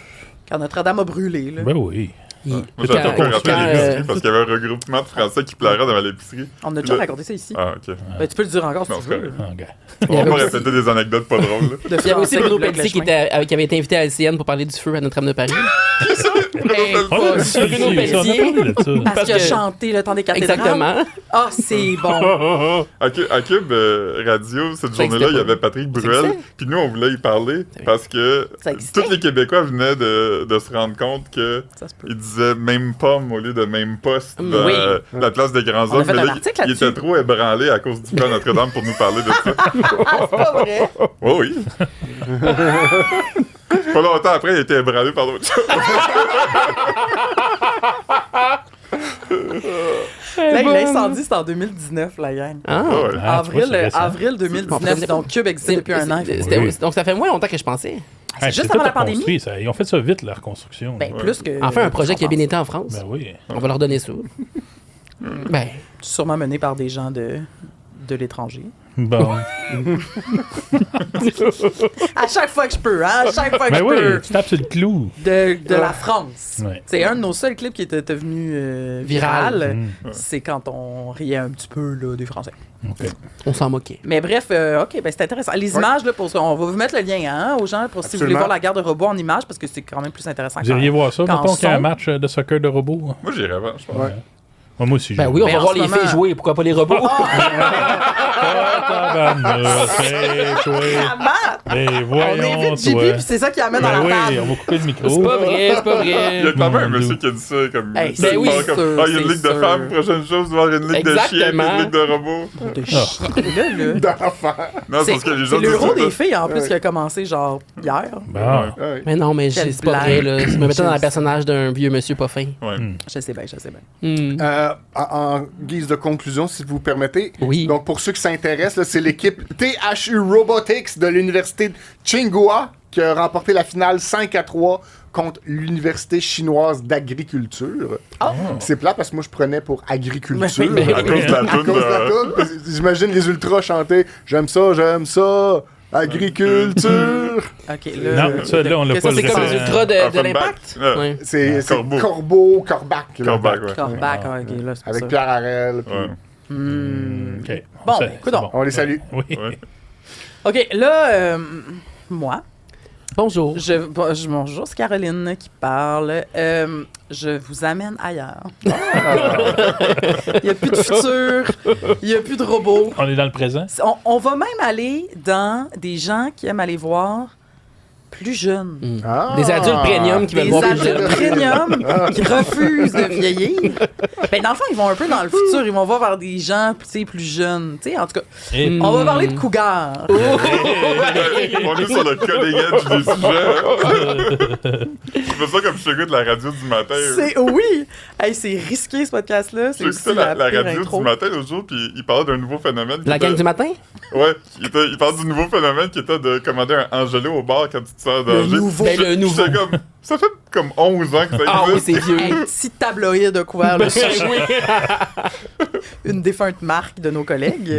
Quand Notre-Dame a brûlé, là. Ben oui. Moi, Quand- j'étais encore quand, rappelé à l'épicerie parce qu'il y avait un regroupement de Français qui pleurait devant l'épicerie. On a déjà Le- raconté ça ici. Ah, ok. Ben, tu peux le dire encore si Non, tu c'est veux. correct. Ah, regarde. On va avait pas aussi- répéter des anecdotes pas drôles. là. De Il y avait aussi Français Bruno qui bloquent Pelletier le chemin. qui avait été invité à LCN pour parler du feu à Notre-Dame de Paris. On a dit ça Bruno aussi, Pelletier. on a parlé de ça. Parce Parce qu'il a que- chanté le temps des cathédrales. Exactement. Ah, c'est bon. À Cube Radio, cette Ça journée-là, existait il y pas. avait Patrick Bruel. existait? Puis nous, on voulait y parler parce que Ça existait? tous les Québécois venaient de se rendre compte que Ça se peut. il disait même pomme au lieu de même poste dans Oui. la place des grands On a hommes. fait Mais un là, article il là-dessus. était trop ébranlé à cause du plan Notre-Dame pour nous parler de ça. Ah, c'est pas vrai. Oh oui. Pas longtemps après, il a été ébranlé par d'autres choses. Là, l'incendie, c'est en 2019, la gang. Ah. Ah ouais. Ah, tu vois, c'est récent. Avril 2019. Donc, Cube existe depuis un an. Oui. Donc ça fait moins longtemps que je pensais. C'est Hey, juste tout avant la à pandémie. construire, ça. Ils ont fait ça vite, la reconstruction. Ben, là. plus que. Enfin, un projet qui a bien été en France. Ben oui. On va leur donner ça. Ben, Sûrement mené par des gens de l'étranger. Bon. À chaque fois que je peux, hein? À chaque fois que Ben je oui, peux. tu tapes sur le clou. De la France. Ouais. C'est un de nos seuls clips qui était devenu viral. Mm. C'est quand on riait un petit peu là, des Français. OK. On s'en moquait. Mais bref, OK, ben c'est intéressant. Les images, là, on va vous mettre le lien hein, aux gens pour si vous voulez Absolument. voir la guerre de robots en images parce que c'est quand même plus intéressant. Vous iriez voir ça, Quand mettons qu'il y a un son- match de soccer de robots? Moi, j'irais pas, je pense. Ouais. Moi aussi, Ben j'ai- oui, on Mais va en voir ce les moment- filles jouer, pourquoi pas les robots? Ah, tabarnak, c'est toi. Mais On voyons, évite JP, toi. puis c'est ça qui amène Ben dans la oui, table. on va couper le micro. C'est pas vrai, c'est pas Il y a vrai. quand même un Mon monsieur Dieu. qui a dit ça comme. Hey, c'est ben oui, pas c'est comme, sûr, il y a une c'est ligue de sûr. femmes, prochaine chose, voir une ligue de chiens et Exactement. une ligue de robots. De chien, là. D'enfants. Non, c'est parce que les C'est gens disent l'euro ça. des filles, en plus, Ouais. qui a commencé, genre, hier. Bon. Ouais. Mais non, mais Quelle c'est pas vrai, là. Je me mettais dans le personnage d'un vieux monsieur pas fin. Ouais. Je sais bien, je sais bien. En guise de conclusion, si vous permettez. Oui. Donc, pour ceux qui s'intéressent, là, c'est l'équipe THU Robotics de l'Université de Tsinghua qui a remporté la finale 5-3 contre l'Université chinoise d'agriculture. C'est plat parce que moi, je prenais pour agriculture. Ben À cause de la À toune cause de la toune, parce que j'imagine les ultras chanter « J'aime ça, agriculture OK, là. Non, ça, là, on l'a que pas ça, le c'est C'est comme comme les référent. ultras de Offenbach. l'impact. Ouais. Ouais. ». C'est Corbeau. Corbac. là. Corbac, ouais. Corbac, OK, là, c'est pour Avec ça. Pierre Harel. puis- Ouais. OK. Bon, Ça, ben, c'est coudonc. On les salue. Oui. Ouais. OK, là, moi, Bonjour. bonjour, c'est Caroline qui parle. Je vous amène ailleurs. Il n'y a plus de futur, il n'y a plus de robots. On est dans le présent. On va même aller dans des gens qui aiment aller voir plus jeunes. Ah. Des adultes premium qui veulent Des voir les adultes jeunes. premium qui refusent de vieillir. Ben, dans le fond, ils vont un peu dans le futur. Ils vont voir vers des gens tu sais, plus jeunes. Tu sais, en tout cas, Et- on va parler de cougars. On est sur le cutting edge du sujet. Je fais ça comme je t'écoute la radio du matin. Oui! Hey, c'est risqué, ce podcast-là. C'est aussi J'écoutais la pire radio intro. du matin l'autre jour, puis il parlait d'un nouveau phénomène. La gang du matin? Ouais, il parle du nouveau phénomène qui était de commander un Angelo au bar quand tu te sens en Le danger. nouveau. Ben, le nouveau. J'étais comme, ça fait comme 11 ans que ça Ah oui, existe. c'est vieux. Un petit tabloïd a couvert le sujet. Une défunte marque de nos collègues.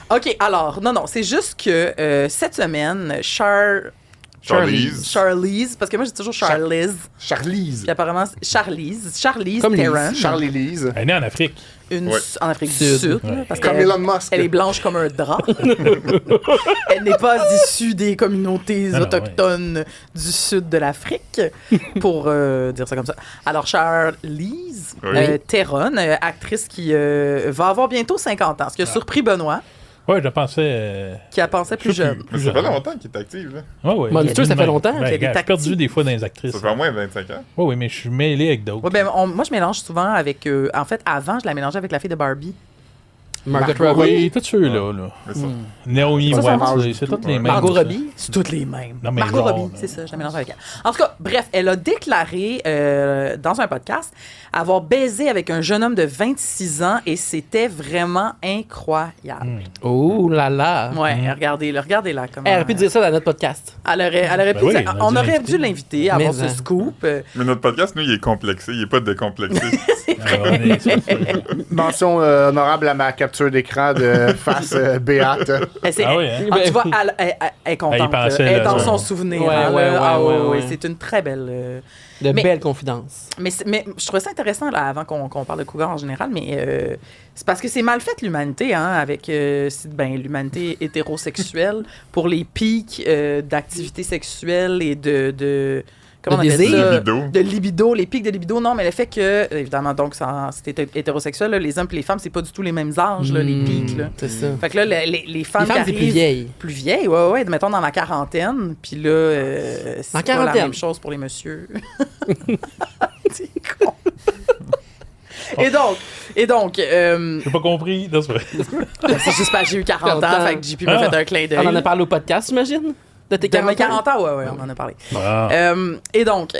OK, alors, non, c'est juste que cette semaine, Charlize, parce que moi j'ai toujours Charlize, Charlize. puis apparemment Charlize Comme Lise. Theron, Charlie-Lise. Elle est née en Afrique. Ouais. en Afrique du Sud. Sud, Ouais. parce Comme qu'elle Elon Musk. elle est blanche comme un drap. Elle n'est pas issue des communautés Non, non, autochtones du sud de l'Afrique, pour dire ça comme ça. Alors, Charlize Oui. Theron, actrice qui va avoir bientôt 50 ans, ce qui a surpris Benoît, Ouais, je pensais. qui a pensé plus jeune. Mais ça fait longtemps qu'il est actif, là. Ouais, ouais. Monster, ça fait longtemps Ben, qu'elle est regarde, je suis perdu active. des fois dans les actrices. Ça fait au moins 25 ans. Ouais, oui, mais je suis mêlé avec d'autres. Ouais, ben, moi, je mélange souvent avec... en fait, avant, je la mélangeais avec la fille de Barbie. Margot Margot Robbie. Oui, tous ceux-là. Là. Mais ça, Naomi Ça, ça Watts, marche c'est du toutes tout. les mêmes. Margot ça. Robbie. C'est toutes les mêmes. Non, mais Margot genre, Robbie, là. c'est ça, je la mélange avec elle. En tout cas, bref, elle a déclaré dans un podcast avoir baisé avec un jeune homme de 26 ans et c'était vraiment incroyable. Oh là là. Ouais, regardez-la. Comment... Elle aurait pu dire ça dans notre podcast. Elle aurait Ben pu oui, dire- on a on dû aurait l'inviter. dû l'inviter à avoir Mais, ce scoop. Mais notre podcast, nous, il est complexé. Il est pas décomplexé. Alors, on est- c'est- Mention honorable à ma capture d'écran de face Béate. Ah oui, hein? tu vois, elle est contente. Elle y pensait, là. Elle est là, dans ça. son souvenir. Ouais, hein, ouais, là. ouais. C'est une très belle... De Mais- belles confidences. Mais je trouvais ça intéressant, là, avant qu'on parle de cougar en général, mais c'est parce que c'est mal fait l'humanité, hein, avec l'humanité hétérosexuelle pour les pics d'activité sexuelle et de comment De on appelle désir? ça? Libido. De libido, les pics de libido. Non, mais le fait que, évidemment, donc, c'était hétérosexuel, là, les hommes et les femmes, c'est pas du tout les mêmes âges, là, les pics. Là. C'est ça. Fait que là, les femmes, Les femmes, qui c'est plus arrivent- vieille. Plus vieilles, ouais, mettons dans la quarantaine. Puis là, c'est En pas la quarantaine. même chose pour les messieurs. C'est con. Et donc, J'ai pas compris. Non, c'est vrai. c'est juste parce que j'ai eu 40 ans, 40 ans. fait que JP m'a Ah. fait un clin d'œil. On en a parlé au podcast, j'imagine? De tes De mes 40 40 ans, ouais, on en a parlé. Ah. Et donc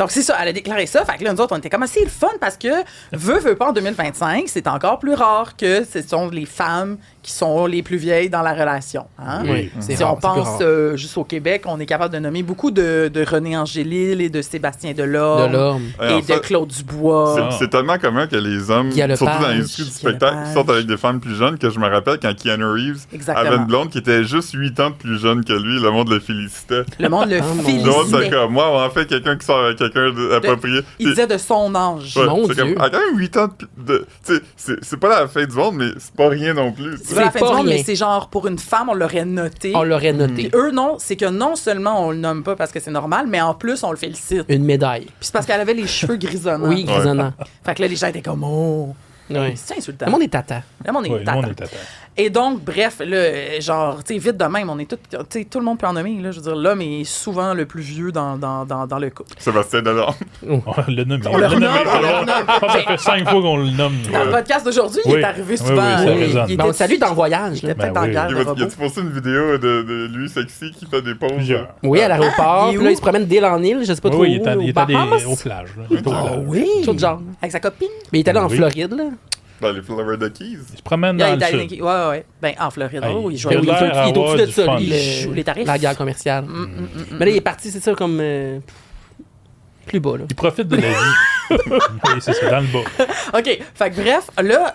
c'est ça, elle a déclaré ça. Fait que là, nous autres, on était comme assez le fun parce que, veut pas, en 2025, c'est encore plus rare que ce sont les femmes qui sont les plus vieilles dans la relation. Hein? Oui, c'est Si rare, on c'est plus pense rare. juste au Québec, on est capable de nommer beaucoup de René Angélil et de Sébastien Delorme. De l'homme. Ouais, en Et de fait, Claude Dubois. C'est tellement commun que les hommes, Guy Lepage. surtout dans l'industrie du Guy spectacle, Lepage. sortent avec des femmes plus jeunes, que je me rappelle quand Keanu Reeves Exactement. avait une blonde qui était juste 8 ans plus jeune que lui, le monde le félicitait. Le monde le Ah, mon Le monde, c'est félicitait. comme, moi, en fait, quelqu'un qui sort avec quelqu'un d'approprié. Il disait de son âge. Ouais, Mon c'est Dieu. comme, ah, quand même 8 ans de. Tu sais, c'est pas la fin du monde, mais c'est pas rien non plus. C'est pas la fin pas du monde, rien. mais c'est genre, pour une femme, on l'aurait noté. On l'aurait noté. Puis eux, non, c'est que non seulement on le nomme pas parce que c'est normal, mais en plus, on le félicite. Puis Une médaille. c'est parce qu'elle avait les cheveux grisonnants. Oui, grisonnant. Fait que là, les gens étaient comme, oh. Ouais. C'est insultant. Le monde est tata. Le monde est Ouais, le tata. monde est tata. Et donc, bref, là, genre, tu sais, vite de même, on est tous, tu sais, tout le monde peut en nommer, là. Je veux dire, l'homme est souvent le plus vieux dans le couple. Sébastien Delorme. On le nomme. On le renomme, on le Je renomme. pense que ça fait 5 fois qu'on le nomme. Dans le podcast d'aujourd'hui, il Oui. est arrivé Oui, souvent. oui, ça résonne. il Ben, on le était- salue dans Voyage. Il là. était peut-être Ben en oui. guerre Il de a robots. posté une vidéo de lui sexy qui fait des pauses. Plusieurs. Oui, à l'aéroport. il est Puis là, où? il se promène d'île en île, je sais pas trop Oui, où. il est aux allé Bahamas. aux plages. là. Il est au Ah plage. oui! Tout genre. Avec sa copine? Mais il est allé en Oui. Floride, là. Dans les Florida Keys. Il se promène Il dans est le allé- sud. ouais. Ben, en Floride. Hey, Oh, il il joue a Il est l'air au-dessus- il est à au-dessus avoir de du ça, fun. lui. Il joue les tarifs. La guerre commerciale. Mais là, il est parti, c'est ça, comme. Plus bas, là. Il profite de la vie. Oui, c'est ça, dans le bas. OK. Fait que bref, là,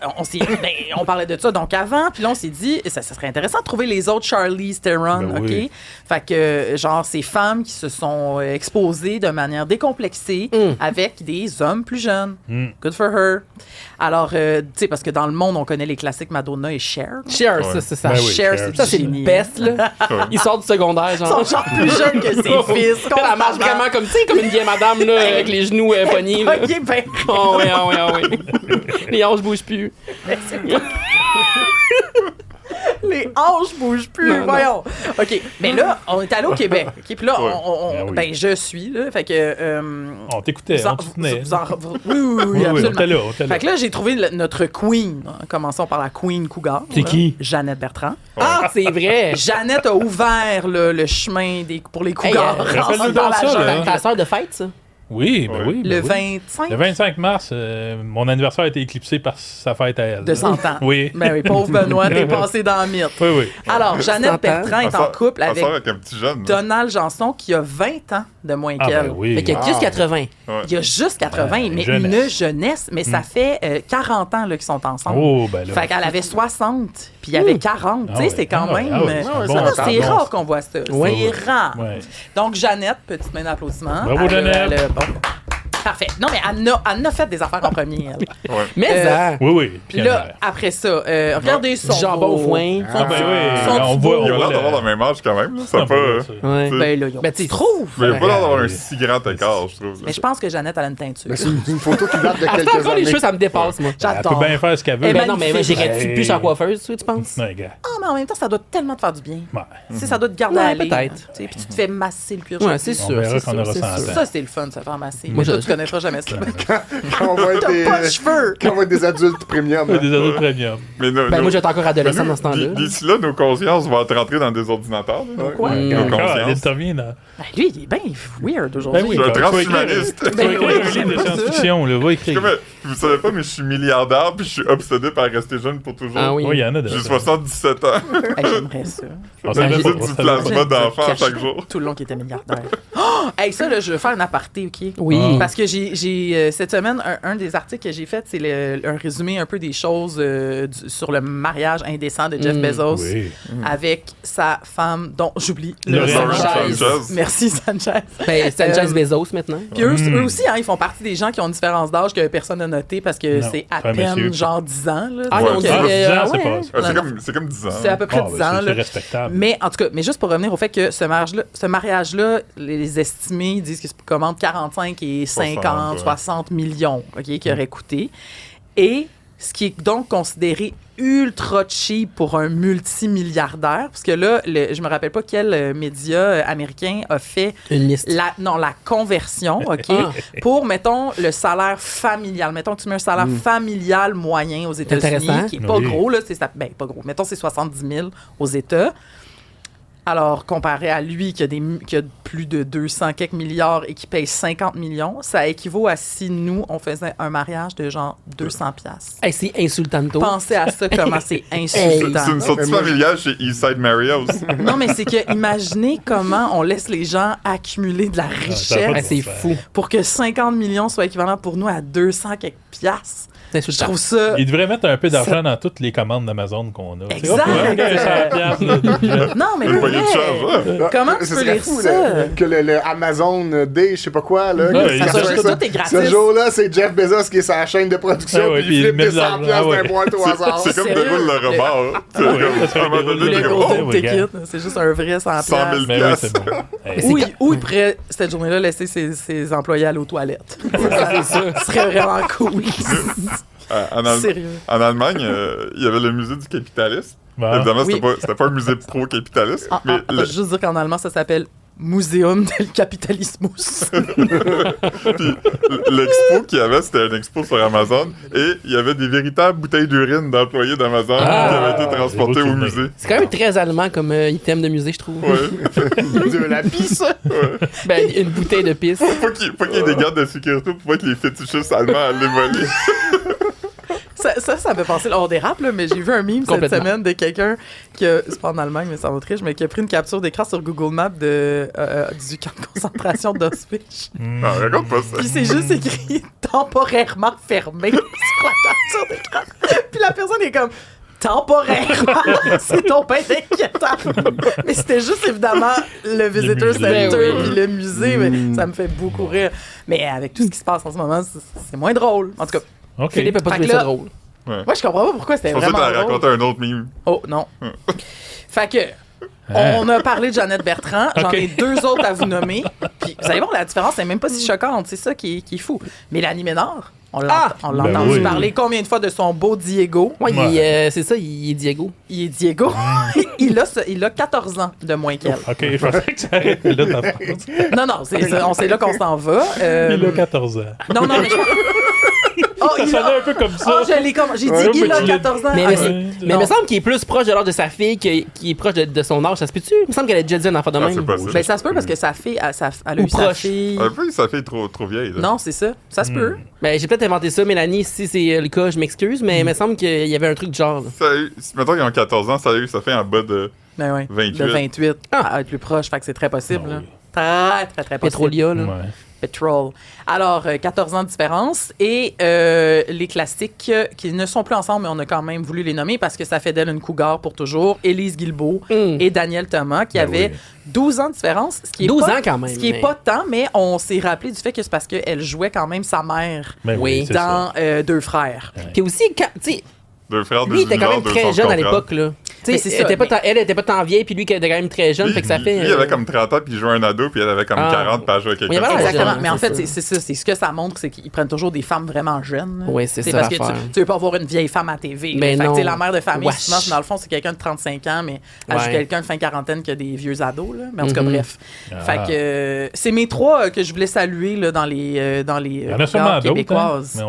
on parlait de ça donc avant, puis là, on s'est dit, ça serait intéressant de trouver les autres Charlize Theron, Ben OK? oui. Fait que, genre, ces femmes qui se sont exposées de manière décomplexée avec des hommes plus jeunes. Mm. Good for her. Alors, tu sais, parce que dans le monde, on connaît les classiques Madonna et Cher. Cher, Ouais. ça, c'est ça. Ben oui, Cher, Cher. c'est Ça, c'est génial. le best, là. Il sort du secondaire, genre. Ils sont genre plus jeunes que ses fils. Elle marche vraiment comme, tu sais, comme une vieille madame, là, avec les genoux pognés, là. OK, ben, Oh, ouais, oh, ouais, oh, ouais. Les hanches bougent plus. les hanches bougent plus, Non, non. voyons. OK, mais là, on est allé au Québec. OK, puis là, Ouais. Ben oui. ben, je suis, là, fait que... On t'écoutait, vous en- on te soutenait. oui, oui, Oui, oui, on absolument. était là, on était là. Fait que là, j'ai trouvé notre queen. Commençons par la queen Cougar. C'est là. qui? Jeannette Bertrand. Ah, c'est vrai. Jeannette a ouvert là, le chemin pour les Cougars. Hey, rappelle-nous dans donc la ça, jungle. là. Ta soeur de fête, ça? Oui, ben Ouais. oui. ben Le oui. 25 Le 25 mars, mon anniversaire a été éclipsé par sa fête à elle. de 100 ans. Oui. Ben oui, pauvre Benoît, t'es passé dans le mythe. Oui, oui. Alors, Jeannette 100 ans. Bertrand est en couple Elle avec sort avec un petit jeune. là. Donald Janson qui a 20 ans de moins Ah, qu'elle. ben oui. Fait qu'il y a juste 80. Il y a juste 80, Ouais, mais jeunesse. une jeunesse. Mais ça fait 40 ans là, qu'ils sont ensemble. Oh, ben là. Fait qu'elle avait 60, puis il y avait 40. Ah tu sais, ouais. c'est quand Ah ouais, même... ah ouais, c'est un bon ça, temps. c'est Bon. rare qu'on voit ça. Ouais. C'est rare. Ouais. Donc, Jeannette, petite main d'applaudissement. Bravo, Elle, Jeannette. bon. Parfait. Non, mais elle a fait des affaires en premier, elle. Ouais. Mais ça. Oui, oui. Puis là, après ça, regardez son Du jambon au foin. Ah, ben oui. Sont On du voit. beau. Ils ont on l'air voit d'avoir la même âge quand même. Là. Ça on pas, voit ça. Ouais. Ben là, Ben, tu trouves. mais il n'y a pas l'air d'avoir un Ouais. si grand écart, je trouve. Mais je pense que Jeannette, elle a une teinture. Mais c'est une photo qui date de Ah, quelques encore les années. cheveux, ça me dépasse, moi. Elle J'adore. peut bien faire ce qu'elle veut. Eh Ben non, mais moi, magnifique. j'irais-tu plus en coiffeuse, tu penses? Ouais, gars. Ah, mais en même temps, ça doit tellement te faire du bien. Ouais. Tu sais, ça doit te garder Ouais, à aller. peut-être. Tu sais, puis tu te fais masser le cuir Ouais, chevelu. c'est On sûr. verra c'est qu'on sûr, aura c'est 100 sûr. ans. Ça, c'est le fun de se faire masser. Moi, Mais toi, je- tu connaîtras jamais ça. Quand on va être des, Pas de cheveux. quand on va être des adultes premium. Ouais, des adultes premium. Mais Ben, moi, j'étais encore adolescent dans ce temps-là. D'ici là, nos consciences vont être rentrées dans des ordinateurs. là. Quoi? Nos Encore, elle consciences. intervient dans. Ben, lui, il est bien weird Ben aujourd'hui. oui, Je suis un tu vas écrire- transhumaniste. tu vas écrire oui, un livre de c'est ça. science-fiction, là. Va écrire. Comme, vous savez pas, mais je suis milliardaire puis je suis obsédé par rester jeune pour toujours. Ah oui. Oui, il y en a de J'ai ça. 77 ans. Hey, j'aimerais ça. On Je savait pas, visite on du savait plasma pas. d'enfant à Cache chaque jour. tout le long qu'il était milliardaire. Oh! Hey, ça, là, je veux faire un aparté, OK? Oui. Parce que j'ai cette semaine, un des articles que j'ai fait, c'est un résumé un peu des choses sur le mariage indécent de Jeff Bezos Oui. avec sa femme, dont j'oublie le Lorraine Sanchez. Sanchez. Merci, Sanchez. Ben, Sanchez Bezos maintenant. Puis eux aussi, hein, ils font partie des gens qui ont une différence d'âge que personne n'a noté parce que Non, c'est à c'est un peine monsieur. genre 10 ans. Là, Ah, Ouais, ils ont dit. c'est Ah, 10 ans, c'est ouais, pas hein. ça. Ah, Non, c'est comme 10 ans. C'est à peu près Ah, 10 ben, ans. c'est là. respectable. Mais en tout cas, mais juste pour revenir au fait que ce mariage-là, les estimés ils disent que c'est commande 45 et 50, ouais. 60 millions, OK, qui aurait coûté. Et ce qui est donc considéré ultra cheap pour un multimilliardaire, parce que là, je me rappelle pas quel média américain a fait Une liste. la conversion, OK, Ah. pour, mettons, le salaire familial. Mettons que tu mets un salaire familial moyen aux États-Unis, Intéressant. qui est pas Oui. gros, là, pas gros. Mettons, c'est 70 000 aux États. Alors, comparé à lui qui a plus de 200 quelques milliards et qui paye 50 millions, ça équivaut à si nous, on faisait un mariage de genre 200 piastres. Hey, c'est insultanto. Pensez à ça, comment c'est C'est insultant. une sortie familiale chez Eastside Mario's. Non, mais c'est que, imaginez comment on laisse les gens accumuler de la ça a pas richesse de C'est bon sens. fou. pour que 50 millions soient équivalents pour nous à 200 quelques piastres. C'est Je insultant. trouve ça... Il devrait mettre un peu d'argent dans toutes les commandes d'Amazon qu'on a. Tu sais, Exact. hop, regarde, 100 piastres, là, déjà. Non, mais Le pour panier de charge, vrai, ouais. comment tu Ce peux serait lire fou, ça? que le Amazon Day, je sais pas quoi, là. Ouais, que ça, tout est gratis. Ce jour-là, c'est Jeff Bezos qui est sa chaîne de production, Ah ouais, puis il puis il flippe met des de 100 l'argent, piastres ouais. d'un boîte au hasard. C'est comme Sérieux? déroule le remords. C'est Ouais, comme, ça fait à un moment donné, dérouler Le t'es comme, golden oh, ouais, ticket, c'est juste un vrai 100 100 000 piastres. Mais oui, piastres. c'est bon. Hey. Ou il pourrait, cette journée-là, laisser ses employés aller aux toilettes. Ça serait vraiment cool. Sérieux. En Allemagne, il y avait le musée du capitalisme. Bon. Évidemment, Oui. c'était pas un musée pro-capitaliste, Ah, mais je veux juste dire qu'en allemand, ça s'appelle Museum del Capitalismus. l'expo qu'il y avait, c'était une expo sur Amazon, et il y avait des véritables bouteilles d'urine d'employés d'Amazon qui avaient été transportées au musée. C'est quand même très allemand comme item de musée, je trouve. Ouais. De la pisse. Ben, une bouteille de pisse. Faut qu'il y ait des gardes de sécurité pour pas que les fétichistes allemands allaient voler. Ça me fait penser, là, on dérape, là, mais j'ai vu un meme cette Complètement. semaine de quelqu'un c'est pas en Allemagne, mais c'est en Autriche, mais qui a pris une capture d'écran sur Google Maps du camp de concentration d'Auschwitz. Non, raconte pas ça. Puis c'est juste écrit temporairement fermé sur la capture d'écran. Puis la personne est comme temporairement, c'est ton pain inquiétant. Mais c'était juste évidemment le Visitor musée. Center Ben oui. puis le musée, mais ça me fait beaucoup rire. Mais avec tout ce qui se passe en ce moment, c'est moins drôle. En tout cas, OK. Philippe a pas Fait trouvé que ça là- drôle. moi je comprends pas pourquoi c'était C'est pour ça que vraiment t'as drôle. raconté un autre meme. Oh non. Fait que on a parlé de Jeannette Bertrand. J'en Ok. ai deux autres à vous nommer. Puis vous allez voir, la différence n'est même pas si choquante. C'est ça qui est fou. Mélanie Ménard, on l'a Ben entendu oui. parler combien de fois de son beau Diego. Ouais, Ouais. c'est ça, il est Diego. Il est Diego. il a 14 ans de moins qu'elle. OK, je pensais que ça arrêtait là ta phrase. Non, c'est là qu'on s'en va. Il a 14 ans. Non, mais... Oh, Ça il sonnait a... un peu comme ça. Oh, j'ai dit Ouais, il mais a tu l'as 14 ans. Mais, Ah, mais, ouais. mais il me semble qu'il est plus proche de l'âge de sa fille qui est proche de son âge. Ça se peut-tu? Il me semble qu'elle a déjà dit un enfant de Ah, même. c'est possible. Ben, ça se peut parce que sa fille, elle a Ou eu sa proche. fille. Un peu, ça fait trop vieille. Là. Non, c'est ça. Ça se peut. Ben, j'ai peut-être inventé ça, Mélanie. Si c'est le cas, je m'excuse, mais il me semble qu'il y avait un truc du genre. Là. Sérieux, mettons qu'ils ont 14 ans, sérieux, ça fait en bas de... Ben oui. 28. De 28. Ah. À être plus proche, fait que c'est très possible. Ah là. oui. Très, très, très possible. Petrolia, là. Ouais. Petrol. Alors, 14 ans de différence. Et les classiques qui ne sont plus ensemble, mais on a quand même voulu les nommer parce que ça fait d'elle une cougar pour toujours. Élise Guilbeault et Daniel Thomas, qui Ben avaient oui. 12 ans de différence. Ce qui est 12 pas, ans quand même, Ce qui n'est mais- pas tant, mais on s'est rappelé du fait que c'est parce qu'elle jouait quand même sa mère Ben Oui. c'est ça. dans Deux frères. Puis aussi, tu sais, Deux frères, lui, il était quand même très jeune à l'époque, là. Tu Mais sais, c'est ça, elle était pas tant vieille, puis lui, qui était quand même très jeune, fait que ça fait. Lui, il avait comme 30 ans, puis il jouait un ado, puis elle avait comme Ah. 40, puis elle jouait Oui, il y quelqu'un. avait l'air Exactement. jeune, Mais en c'est fait, ça. c'est ça. C'est ce que ça montre, c'est qu'ils prennent toujours des femmes vraiment jeunes. là. Oui, c'est ça parce que l'affaire. tu veux pas avoir une vieille femme à TV. là. Ben Fait que, non. tu sais, la mère de famille, Wesh. souvent, dans le fond, c'est quelqu'un de 35 ans, mais elle joue Ouais. quelqu'un de fin quarantaine qui a des vieux ados. Là. Mais en tout cas, Mhm. bref. Ah. Fait que c'est mes trois que je voulais saluer là, dans les Il y en a sûrement gares d'autres. Hein, québécoises. mais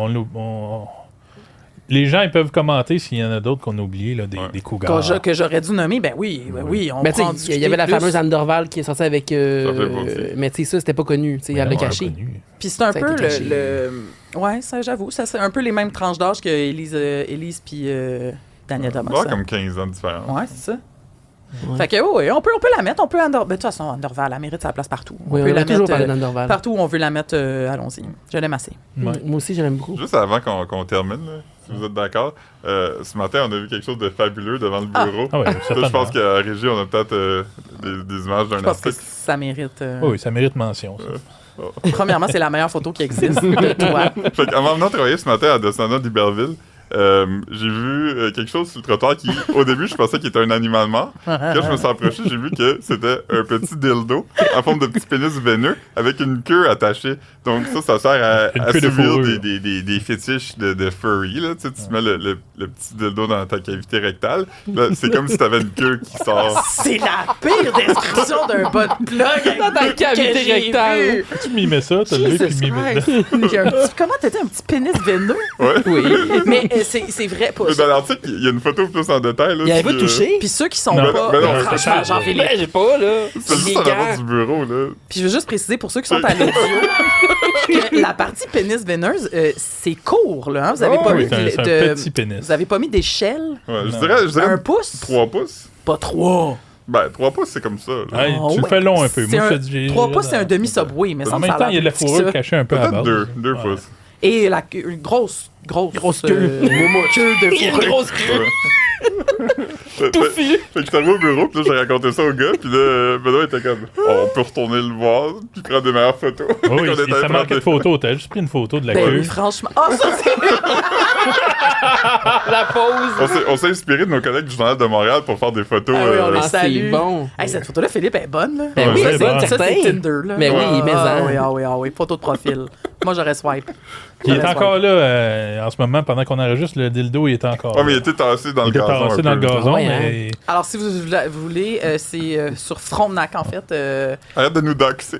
les gens, ils peuvent commenter s'il y en a d'autres qu'on a oubliés, là, des cougars. Que j'aurais dû nommer, ben oui, on Ben, tu prend sais, il y avait la fameuse Anne Dorval qui est sortie avec. Ça fait pas aussi. Mais tu sais, ça, c'était pas connu. Tu sais, Mais elle l'a non, caché. inconnu. Puis c'est un Ça a peu été caché. Ouais, ça, j'avoue. Ça, c'est un peu les mêmes tranches d'âge que Élise puis Daniel Thomas. Ouais, ça. comme 15 ans de différence. Ouais, c'est ça. Ouais. Fait que oui, on peut la mettre, on peut ben, de toute façon, Anne Dorval, elle mérite sa place partout. Oui, peut on la a toujours mettre parlé d'Anne Dorval. partout où on veut la mettre, allons-y. Je l'aime assez. Ouais. Moi aussi, je l'aime beaucoup. Juste avant qu'on termine, là, si vous êtes d'accord, ce matin, on a vu quelque chose de fabuleux devant le bureau. Ah ouais, Ça, je pense certainement. qu'à la régie, on a peut-être des images d'un Je pense que article. ça mérite. Oui, ça mérite mention. Ça. Premièrement, c'est la meilleure photo qui existe de toi. Fait qu'en m'en venant travailler ce matin à Descendant d'Iberville, j'ai vu quelque chose sur le trottoir qui, au début, je pensais qu'il était un animal mort. Quand je me suis approché, j'ai vu que c'était un petit dildo en forme de petit pénis veineux avec une queue attachée. Donc ça sert Une à queue de assouvir fourrure. des fétiches de furry. Là. Tu sais, tu mets le petit dildo dans ta cavité rectale. Là, c'est comme si t'avais une queue qui sort. C'est la pire description d'un bot plug Dans ta cavité que j'ai rectale. vu. Tu mimais ça, t'as levé, Jesus puis mimais Christ. Comment t'étais un petit pénis veineux? Ouais. Oui. Mais mais c'est vrai. Mais dans l'article, il y a une photo plus en détail. Là, Il avait pas touché. Puis ceux qui sont Non, pas. mais non, franchement, Jean-Philippe. J'ai pas, là. C'est juste en avant du bureau, là. Puis je veux juste préciser pour ceux qui sont à l'audio que la partie pénis veineuse, c'est court, là. Hein? Vous avez pas oui, mis c'est un petit pénis. Vous avez pas mis d'échelle? Ouais, je dirais Un pouce? 3 pouces. Pas 3. Ben, 3 pouces, c'est comme ça. Là. Hey, Oh, tu le ouais. fais long un peu. C'est Moi, un- je te dis. 3 pouces, c'est un demi-subway, mais En même temps, il y a de la fourrure cachée un peu à la Peut-être base. 2 Ouais. pouces. Et une grosse queue. Queue de Il y a une fourrure. grosse queue. Tout fait que j'étais arrivé au bureau, puis là, j'ai raconté ça au gars, puis là, Benoît était comme, on peut retourner le voir, puis prendre des meilleures photos. Oui, On était ça allé manquait de prendre photos. T'as juste pris une photo de la Ben queue. oui, franchement. Ah, ça, c'est. La pause. On s'est inspiré de nos collègues du Journal de Montréal pour faire des photos. Ah oui, on les Ah, salue. c'est bon. Hey, cette photo-là, Philippe, elle est bonne, là. Ben oui, ça, c'est bon, ça, c'est certain. Tinder, là. Mais oui, mais ah, en. oui, photo de profil. Moi, j'aurais swipe. Il est J'aurais encore là en ce moment, pendant qu'on enregistre, le dildo, il est encore Ouais, mais il là. était tassé dans le Il était gazon. tassé un dans le peu. gazon, Ah ouais, mais... Alors, si vous voulez, c'est sur Frontenac, en fait. Arrête de nous doxer.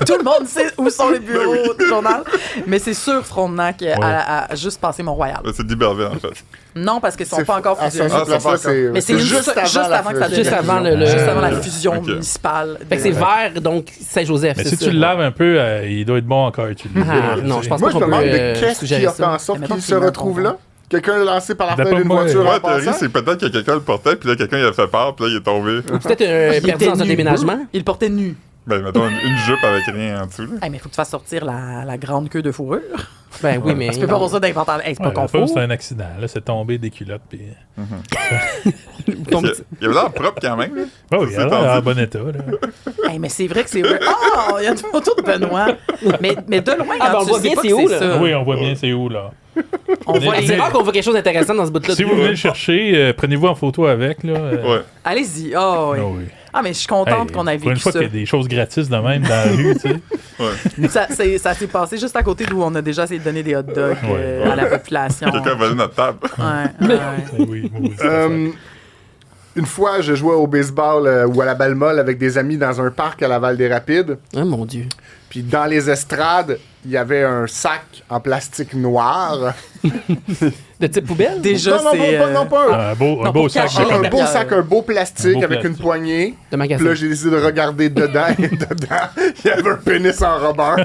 Tout le monde sait où sont les bureaux du journal. Mais c'est sur Frontenac, à juste passer Mont-Royal. C'est d'Iberville, en fait. Non, parce qu'ils sont pas encore à fusionnés. cette place-là, Mais c'est juste avant que ça devienne Juste avant fusion. le- Juste avant la le- fusion Ok. municipale. Fait que c'est vert, donc Saint-Joseph. Mais c'est si ça. tu le laves un peu, il doit être bon encore. Tu le Ah, laves, non, tu sais. je pense Moi, pas je me qu'on demande peut de qu'est-ce qui suggérer a fait en ça. sorte Mais qu'il mettons se qu'il retrouve est là. Quelqu'un l'a lancé par la D'après fenêtre d'une moi, voiture Moi, en la théorie, passant. c'est peut-être que quelqu'un le portait, puis là, quelqu'un il a fait peur, puis là, il est tombé. Peut-être perdu dans un déménagement. Il portait nu. Ben, mettons une jupe avec rien en dessous, là. Hey, mais il faut que tu fasses sortir la grande queue de fourrure. Ben oui, mais. Tu peux pas avoir ça d'inventaire. Hey, c'est pas Ouais, ton la femme, fou. c'est un accident. Là, c'est tombé des culottes. Puis... Ton Il petit- il avait l'air propre quand même, là. Oh, oui, C'est elle tendu. est en bon état. Là. Hey, mais c'est vrai que c'est vrai. Oh, il y a une photo de Benoît. Mais de loin, Ah, quand ben, on tu voit sais bien pas c'est que où, c'est là. ça. Oui, on voit bien c'est où, là. On voit Ah, les... C'est rare qu'on voit quelque chose d'intéressant dans ce bout-là. Si vous venez le chercher, prenez-vous en photo avec. Là, Ouais. Allez-y. Oh, oui. Ah oui. Ah, mais je suis contente Hey, qu'on ait pour une vécu fois ça. qu'il y a des choses gratis de même dans la rue, tu sais. Ça s'est passé juste à côté d'où on a déjà essayé de donner des hot dogs Ouais. à la population. Quelqu'un a volé notre table. Ouais. Oui, maudit, Une fois, je jouais au baseball ou à la balle molle avec des amis dans un parc à Laval-des-Rapides. Ah, mon Dieu. Puis dans les estrades, il y avait un sac en plastique noir. De type poubelle? Déjà, non, c'est... non, pas un beau non, pour sac. cacher de les un plastique. beau sac, un beau plastique Un beau avec plastique. une poignée. De Puis magasin. là, j'ai décidé de regarder dedans et dedans, il y avait un pénis en rubber.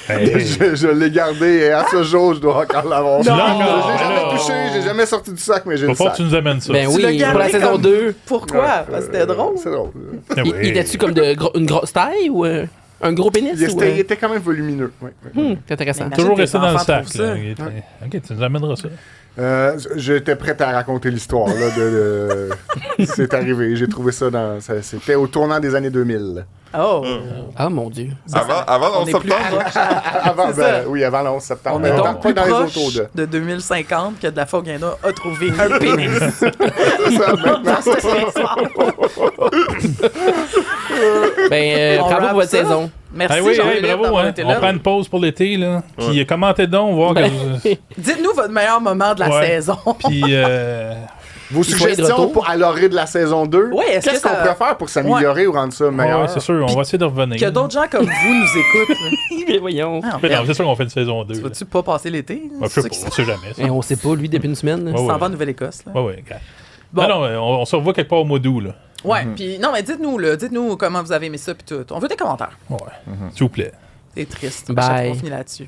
Hey, je l'ai gardé et à ce jour, je dois encore l'avoir. Tu l'as Je encore? l'ai jamais Alors. touché, j'ai jamais sorti du sac, mais j'ai Faut le pas que sac. tu nous amènes ça. Ben Tu l'as oui, gardé pour la saison comme- 2. Pourquoi? Parce que c'était drôle. C'est drôle. Ah oui. Il était-tu comme une grosse taille ou un gros pénis? Il ou, était, il était quand même volumineux. Ouais, ouais. C'est intéressant. Mais Toujours Imagine resté tes dans le enfants sac. trouvent Là. ça. Il était- Ok, tu nous amèneras ça. J'étais prêt à raconter l'histoire. Là, c'est arrivé. J'ai trouvé ça c'était au tournant des années 2000. Oh! Ah, mon Dieu. Avant le On 11 est plus septembre. proche. Avant, C'est ça. oui, avant le 11 septembre. On est Pas donc plus dans les proche autos de 2050 que de la Fogana a trouvé un pénis. C'est ça, maintenant, c'est ça. Ben, On bravo wrap pour votre ça. saison. Merci, Ah oui, Jean-Philippe, bravo. d'avoir Hein. été On là. prend une pause pour l'été. Là. Ouais. Puis commentez donc, voir Ben, que... Dites-nous votre meilleur moment de la Ouais. saison. Puis... Vos Il faut être de suggestions retour. à l'orée de la saison 2, Oui, est-ce qu'est-ce que qu'on ça- pourrait faire pour s'améliorer ou rendre ça meilleur? ouais, c'est sûr, on va essayer de revenir. Que d'autres gens comme vous nous écoutent. là. Mais voyons. Ah, Mais non, merde. c'est sûr qu'on fait une saison 2. Tu là. vas-tu pas passer l'été? Ouais, C'est je sais ça pas, qui on sait jamais. Ça. Et on sait pas, lui, depuis une semaine. là. Ouais, s'en ouais. va en Nouvelle-Écosse. Là. Ouais, ouais, gars. Bon. Non, on se revoit quelque part au mois d'août, là. Ouais, puis non, mais dites-nous, là, dites-nous comment vous avez aimé ça, puis tout. On veut des commentaires. Ouais, s'il vous plaît. C'est triste. Bye. On finit là-dessus.